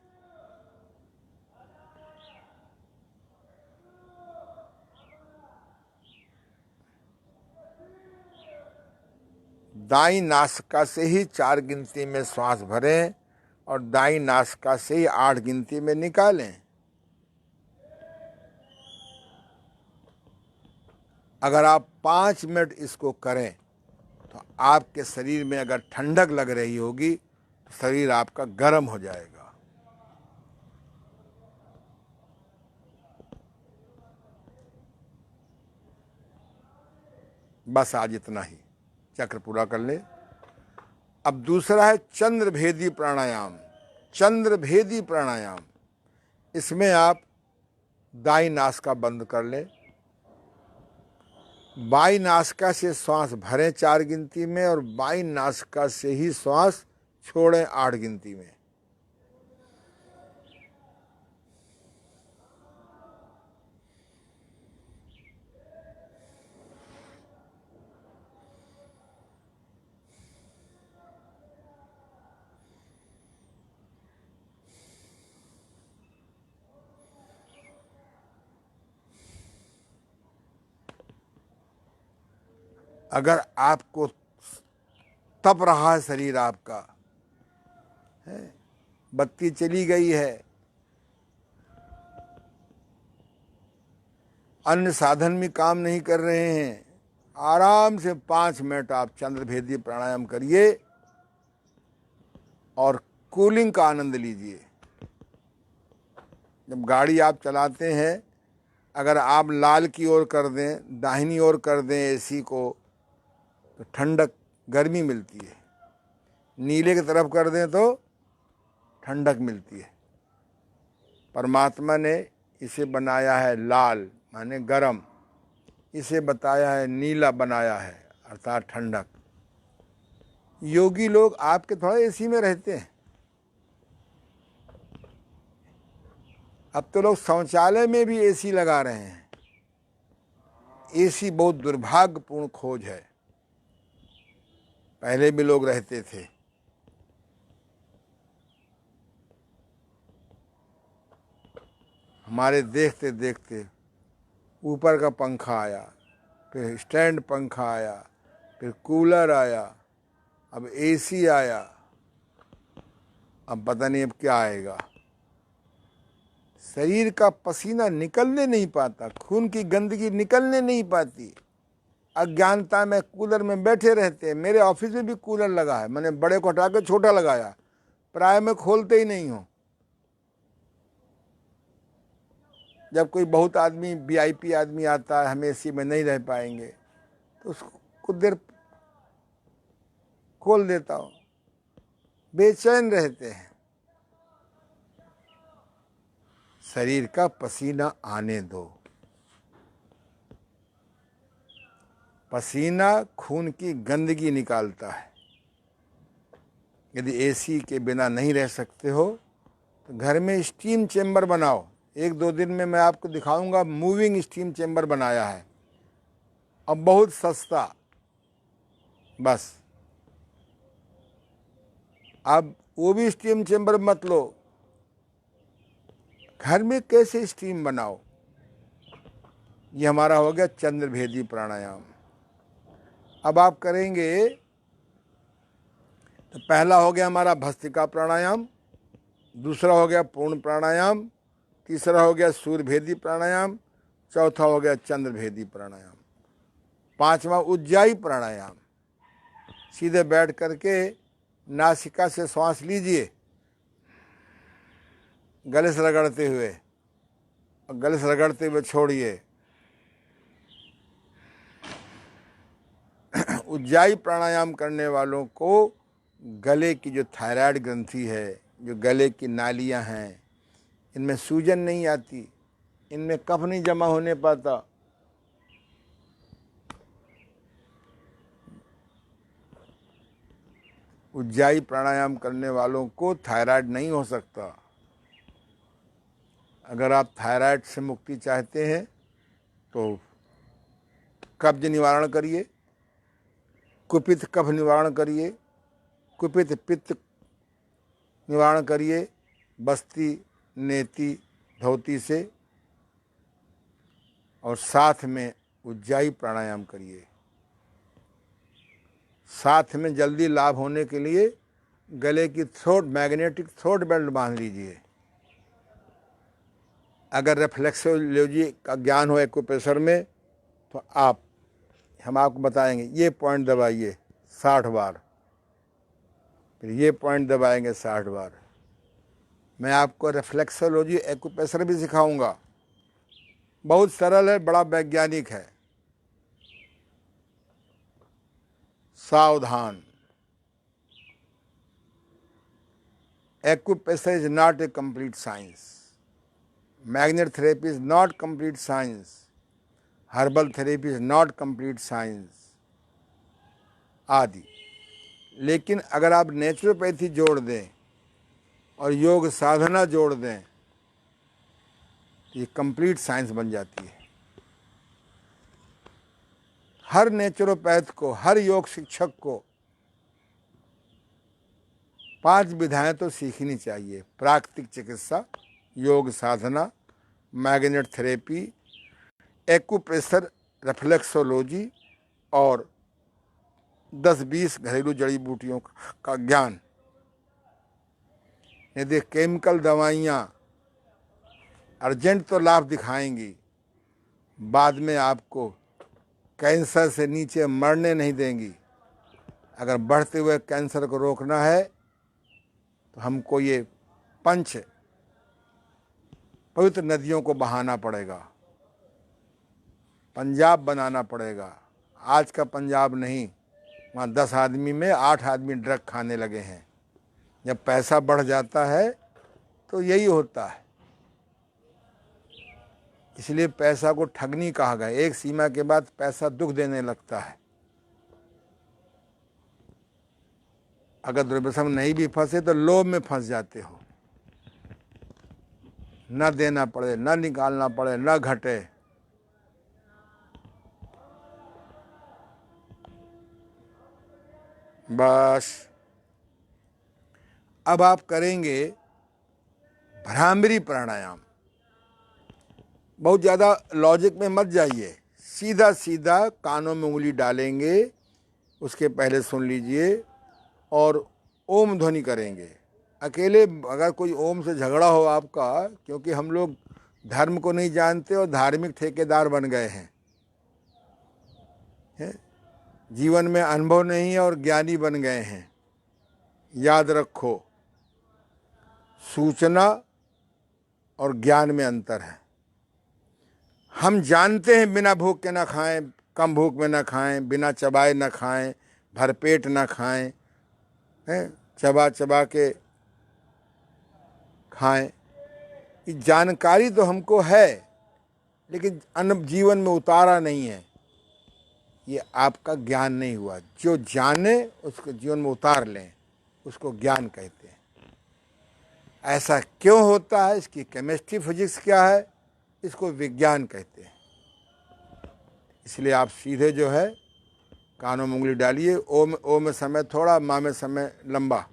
दाई नासिका से ही 4 गिनती में श्वास भरें और दाई नासिका से ही 8 गिनती में निकालें। अगर आप 5 मिनट इसको करें तो आपके शरीर में अगर ठंडक लग रही होगी तो शरीर आपका गर्म हो जाएगा। बस आज इतना ही, चक्र पूरा कर ले। अब दूसरा है चंद्रभेदी प्राणायाम। चंद्रभेदी प्राणायाम, इसमें आप दाई नासिका बंद कर लें, बाई नासिका से श्वास भरें 4 गिनती में और बाई नासिका से ही श्वास छोड़ें 8 गिनती में। अगर आपको तप रहा है शरीर आपका, है, बत्ती चली गई है, अन्य साधन भी काम नहीं कर रहे हैं, आराम से 5 मिनट आप चंद्रभेदी प्राणायाम करिए और कूलिंग का आनंद लीजिए। जब गाड़ी आप चलाते हैं, अगर आप लाल की ओर कर दें, दाहिनी ओर कर दें एसी को, तो ठंडक गर्मी मिलती है, नीले की तरफ कर दें तो ठंडक मिलती है। परमात्मा ने इसे बनाया है लाल माने गरम, इसे बताया है नीला बनाया है अर्थात ठंडक। योगी लोग आपके थोड़ा एसी में रहते हैं। अब तो लोग शौचालय में भी एसी लगा रहे हैं। एसी बहुत दुर्भाग्यपूर्ण खोज है। पहले भी लोग रहते थे। हमारे देखते देखते ऊपर का पंखा आया, फिर स्टैंड पंखा आया, फिर कूलर आया, अब एसी आया, अब पता नहीं अब क्या आएगा। शरीर का पसीना निकलने नहीं पाता, खून की गंदगी निकलने नहीं पाती। अज्ञानता में कूलर में बैठे रहते हैं। मेरे ऑफिस में भी कूलर लगा है, मैंने बड़े को हटा के छोटा लगाया, प्राय में खोलते ही नहीं हूँ। जब कोई बहुत आदमी वीआईपी आदमी आता है, हम एसी में नहीं रह पाएंगे, तो उसको कुछ देर खोल देता हूँ। बेचैन रहते हैं। शरीर का पसीना आने दो। पसीना खून की गंदगी निकालता है। यदि एसी के बिना नहीं रह सकते हो तो घर में स्टीम चेम्बर बनाओ। 1-2 दिन में मैं आपको दिखाऊंगा, मूविंग स्टीम चेम्बर बनाया है, अब बहुत सस्ता। बस अब वो भी स्टीम चेम्बर मत लो, घर में कैसे स्टीम बनाओ। ये हमारा हो गया चंद्रभेदी प्राणायाम। अब आप करेंगे तो पहला हो गया हमारा भस्त्रिका प्राणायाम, दूसरा हो गया पूर्ण प्राणायाम, तीसरा हो गया सूर्यभेदी प्राणायाम, चौथा हो गया चंद्रभेदी प्राणायाम, पांचवा उज्जाई प्राणायाम। सीधे बैठ करके नासिका से श्वास लीजिए, गले से रगड़ते हुए, और गले से रगड़ते हुए छोड़िए। उज्जाई प्राणायाम करने वालों को गले की जो थायराइड ग्रंथि है, जो गले की नालियां हैं, इनमें सूजन नहीं आती, इनमें कफ नहीं जमा होने पाता। उज्जाई प्राणायाम करने वालों को थायराइड नहीं हो सकता। अगर आप थायराइड से मुक्ति चाहते हैं तो कब्ज निवारण करिए, कुपित कफ निवारण करिए, कुपित पित्त निवारण करिए बस्ती नेति धोती से, और साथ में उज्जाई प्राणायाम करिए। साथ में जल्दी लाभ होने के लिए गले की थ्रोट, मैग्नेटिक थ्रोट बेल्ट बांध लीजिए। अगर रिफ्लेक्सोलॉजी का ज्ञान हो एक्यूप्रेशर में तो हम आपको बताएंगे, ये पॉइंट दबाइए 60 बार, फिर ये पॉइंट दबाएंगे 60 बार। मैं आपको रिफ्लेक्सोलॉजी एक्यूप्रेशर भी सिखाऊंगा, बहुत सरल है, बड़ा वैज्ञानिक है। सावधान, Acupressure is not a complete science. Magnet therapy is not complete science. Herbal therapy is not complete science आदि। लेकिन अगर आप नेचुरोपैथी जोड़ दें और योग साधना जोड़ दें तो ये कंप्लीट साइंस बन जाती है। हर नेचुरोपैथ को, हर योग शिक्षक को 5 विधाएं तो सीखनी चाहिए: प्राकृतिक चिकित्सा, योग साधना, मैग्नेट थेरेपी, एक्यूप्रेशर, रिफ्लेक्सोलॉजी और 10-20 घरेलू जड़ी बूटियों का ज्ञान। यदि केमिकल दवाइयाँ अर्जेंट तो लाभ दिखाएंगी, बाद में आपको कैंसर से नीचे मरने नहीं देंगी। अगर बढ़ते हुए कैंसर को रोकना है तो हमको ये 5 पवित्र नदियों को बहाना पड़ेगा, पंजाब बनाना पड़ेगा। आज का पंजाब नहीं, वहाँ 10 आदमी में 8 आदमी ड्रग खाने लगे हैं। जब पैसा बढ़ जाता है तो यही होता है। इसलिए पैसा को ठगनी कहा गया। एक सीमा के बाद पैसा दुख देने लगता है। अगर दुर्व्यसन नहीं भी फंसे तो लोभ में फंस जाते हो। न देना पड़े, न निकालना पड़े, न घटे। बस अब आप करेंगे भ्रामरी प्राणायाम। बहुत ज़्यादा लॉजिक में मत जाइए, सीधा सीधा कानों में उंगली डालेंगे, उसके पहले सुन लीजिए और ओम ध्वनि करेंगे। अकेले अगर कोई ओम से झगड़ा हो आपका, क्योंकि हम लोग धर्म को नहीं जानते और धार्मिक ठेकेदार बन गए हैं, जीवन में अनुभव नहीं है और ज्ञानी बन गए हैं। याद रखो, सूचना और ज्ञान में अंतर है। हम जानते हैं बिना भूख के ना खाएं, कम भूख में ना खाएं, बिना चबाए ना खाएं, भरपेट ना खाएं, चबा चबा के खाएं। ये जानकारी तो हमको है, लेकिन जीवन में उतारा नहीं है। ये आपका ज्ञान नहीं हुआ। जो जाने उसको जीवन में उतार लें, उसको ज्ञान कहते हैं। ऐसा क्यों होता है, इसकी केमिस्ट्री फिजिक्स क्या है, इसको विज्ञान कहते हैं। इसलिए आप सीधे जो है कानों में उंगली डालिए। ओ में समय थोड़ा, माँ में समय लंबा।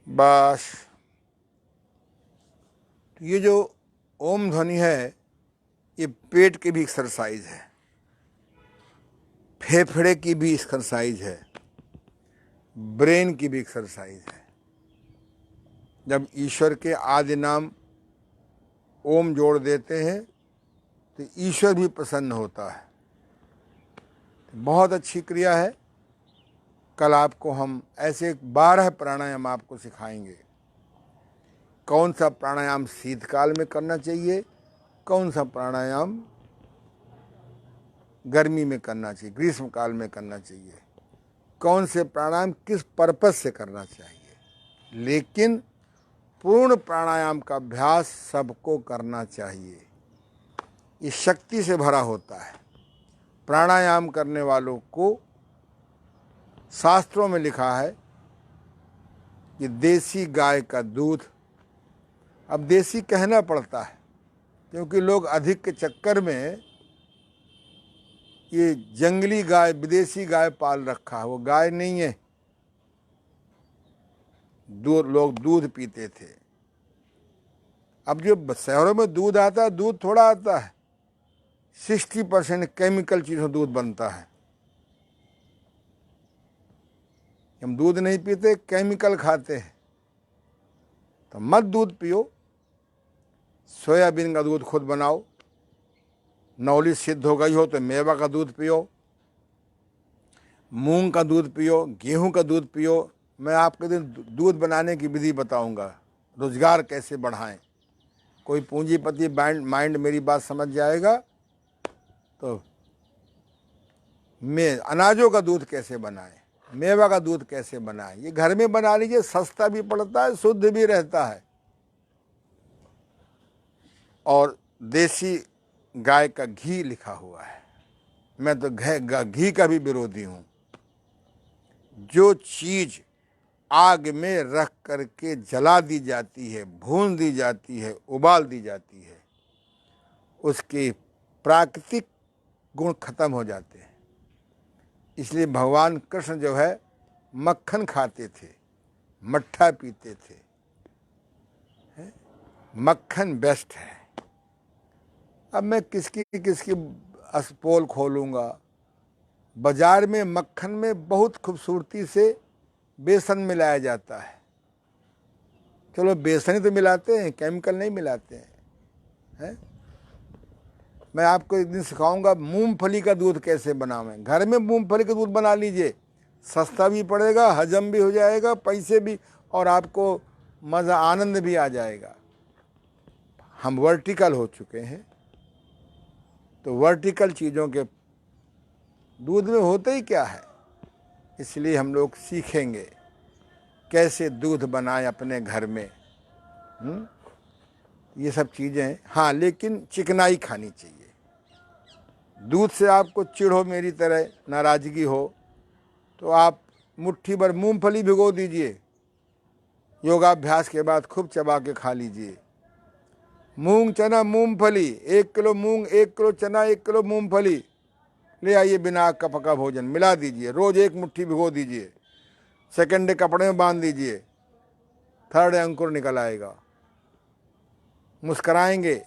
बस ये जो ओम ध्वनि है, ये पेट की भी एक्सरसाइज है, फेफड़े की भी एक्सरसाइज है, ब्रेन की भी एक्सरसाइज है। जब ईश्वर के आदि नाम ओम जोड़ देते हैं तो ईश्वर भी प्रसन्न होता है। बहुत अच्छी क्रिया है। कल आपको हम ऐसे 12 प्राणायाम आपको सिखाएंगे। कौन सा प्राणायाम शीतकाल में करना चाहिए, कौन सा प्राणायाम गर्मी में करना चाहिए, ग्रीष्मकाल में करना चाहिए, कौन से प्राणायाम किस पर्पस से करना चाहिए। लेकिन पूर्ण प्राणायाम का अभ्यास सबको करना चाहिए। ये शक्ति से भरा होता है। प्राणायाम करने वालों को शास्त्रों में लिखा है कि देसी गाय का दूध, अब देसी कहना पड़ता है क्योंकि लोग अधिक के चक्कर में ये जंगली गाय, विदेशी गाय पाल रखा है। वो गाय नहीं है। लोग दूध पीते थे। अब जो शहरों में दूध आता है, दूध थोड़ा आता है, 60% केमिकल चीज़ों दूध बनता है। हम दूध नहीं पीते, केमिकल खाते हैं। तो मत दूध पियो। सोयाबीन का दूध खुद बनाओ। नौली सिद्ध हो गई हो तो मेवा का दूध पियो, मूंग का दूध पियो, गेहूं का दूध पियो। मैं आपके दिन दूध बनाने की विधि बताऊंगा, रोजगार कैसे बढ़ाएं। कोई पूंजीपति माइंड मेरी बात समझ जाएगा तो मैं अनाजों का दूध कैसे बनाएं, मेवा का दूध कैसे बनाएं, ये घर में बना लीजिए। सस्ता भी पड़ता है, शुद्ध भी रहता है। और देसी गाय का घी लिखा हुआ है। मैं तो घी का भी विरोधी हूं। जो चीज आग में रख करके जला दी जाती है, भून दी जाती है, उबाल दी जाती है, उसके प्राकृतिक गुण खत्म हो जाते हैं। इसलिए भगवान कृष्ण जो है मक्खन खाते थे, मट्ठा पीते थे। मक्खन बेस्ट है। अब मैं किसकी पोल खोलूंगा। बाजार में मक्खन में बहुत खूबसूरती से बेसन मिलाया जाता है। चलो बेसन ही तो मिलाते हैं, केमिकल नहीं मिलाते हैं। मैं आपको एक दिन सिखाऊंगा मूंगफली का दूध कैसे बनावें। घर में मूंगफली का दूध बना लीजिए, सस्ता भी पड़ेगा, हजम भी हो जाएगा, पैसे भी, और आपको मज़ा आनंद भी आ जाएगा। हम वर्टिकल हो चुके हैं, तो वर्टिकल चीज़ों के दूध में होता ही क्या है। इसलिए हम लोग सीखेंगे कैसे दूध बनाएं अपने घर में। ये सब चीज़ें, हाँ, लेकिन चिकनाई खानी चाहिए। दूध से आपको चिढ़ हो, मेरी तरह नाराज़गी हो, तो आप मुट्ठी भर मूंगफली भिगो दीजिए, योगाभ्यास के बाद खूब चबा के खा लीजिए। मूंग चना मूंगफली, 1 किलो मूंग, 1 किलो चना, 1 किलो मूंगफली ले आइए, बिना आग का पका भोजन मिला दीजिए। रोज 1 मुट्ठी भिगो दीजिए, सेकंड डे कपड़े में बांध दीजिए, थर्ड डे अंकुर निकल आएगा। मुस्कराएंगे,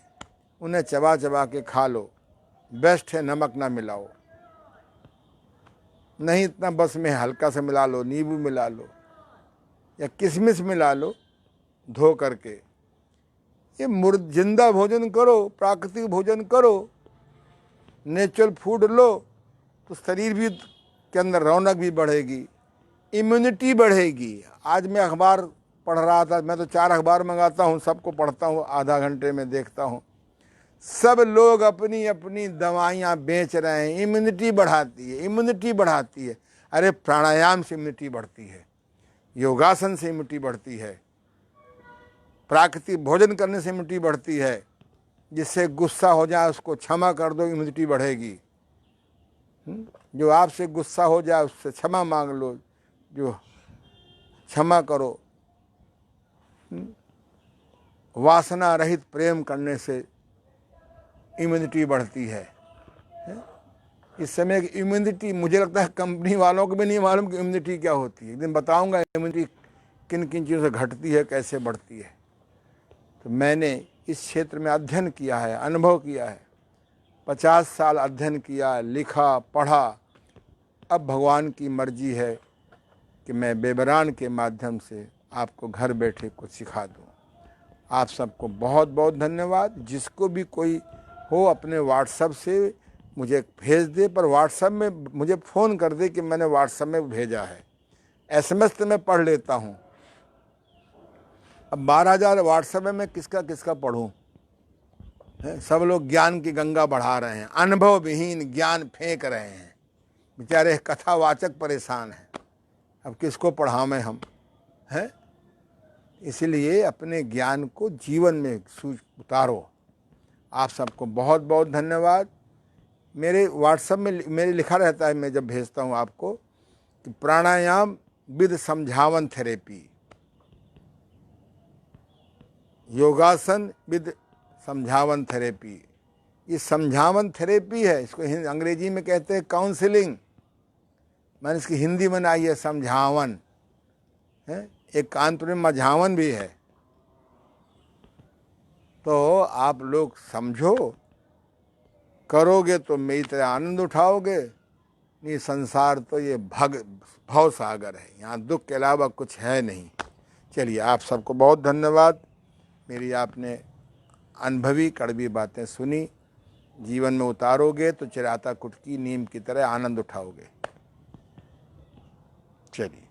उन्हें चबा चबा के खा लो। बेस्ट है, नमक ना मिलाओ। नहीं इतना बस में हल्का सा मिला लो, नींबू मिला लो या किशमिश मिला लो धो करके। ये जिंदा भोजन करो, प्राकृतिक भोजन करो, नेचुरल फूड लो, तो शरीर भी के अंदर रौनक भी बढ़ेगी, इम्यूनिटी बढ़ेगी। आज मैं अखबार पढ़ रहा था, मैं तो 4 अखबार मंगाता हूँ, सबको पढ़ता हूँ, आधा घंटे में देखता हूँ। सब लोग अपनी अपनी दवाइयाँ बेच रहे हैं। इम्यूनिटी बढ़ाती है, इम्यूनिटी बढ़ाती है। अरे प्राणायाम से इम्यूनिटी बढ़ती है, योगासन से इम्यूनिटी बढ़ती है, प्राकृतिक भोजन करने से इम्यूनिटी बढ़ती है। जिससे गुस्सा हो जाए उसको क्षमा कर दो, इम्यूनिटी बढ़ेगी। जो आपसे गुस्सा हो जाए उससे क्षमा मांग लो, जो क्षमा करो। वासना रहित प्रेम करने से इम्यूनिटी बढ़ती है। इस समय की इम्यूनिटी मुझे लगता है कंपनी वालों को भी नहीं मालूम कि इम्यूनिटी क्या होती है। एक दिन बताऊंगा इम्यूनिटी किन किन चीज़ों से घटती है, कैसे बढ़ती है। तो मैंने इस क्षेत्र में अध्ययन किया है, अनुभव किया है, 50 साल अध्ययन किया, लिखा, पढ़ा। अब भगवान की मर्जी है कि मैं बेबरान के माध्यम से आपको घर बैठे कुछ सिखा दूँ। आप सबको बहुत बहुत धन्यवाद। जिसको भी कोई हो अपने व्हाट्सएप से मुझे भेज दे, पर व्हाट्सएप में मुझे फ़ोन कर दे कि मैंने व्हाट्सएप में भेजा है। एसएमएस तो मैं पढ़ लेता हूँ। अब 12,000 व्हाट्सएप में मैं किसका किसका पढ़ूँ? सब लोग ज्ञान की गंगा बढ़ा रहे हैं, अनुभव विहीन ज्ञान फेंक रहे हैं। बेचारे कथावाचक परेशान हैं, अब किसको पढ़ावें हम, हैं? इसलिए अपने ज्ञान को जीवन में उतारो। आप सबको बहुत बहुत धन्यवाद। मेरे व्हाट्सएप में मेरे लिखा रहता है, मैं जब भेजता हूँ आपको, कि प्राणायाम विद समझावन थेरेपी, योगासन विद समझावन थेरेपी। ये समझावन थेरेपी है, इसको अंग्रेजी में कहते हैं काउंसलिंग। मैंने इसकी हिंदी बनाई है समझावन है। एक कानपुर में मझावन भी है। तो आप लोग समझो, करोगे तो मेरी तरह आनंद उठाओगे। नहीं, संसार तो ये भव सागर है, यहाँ दुख के अलावा कुछ है नहीं। चलिए, आप सबको बहुत धन्यवाद। मेरी आपने अनुभवी कड़वी बातें सुनी, जीवन में उतारोगे तो चिराता कुट की नीम की तरह आनंद उठाओगे। चलिए।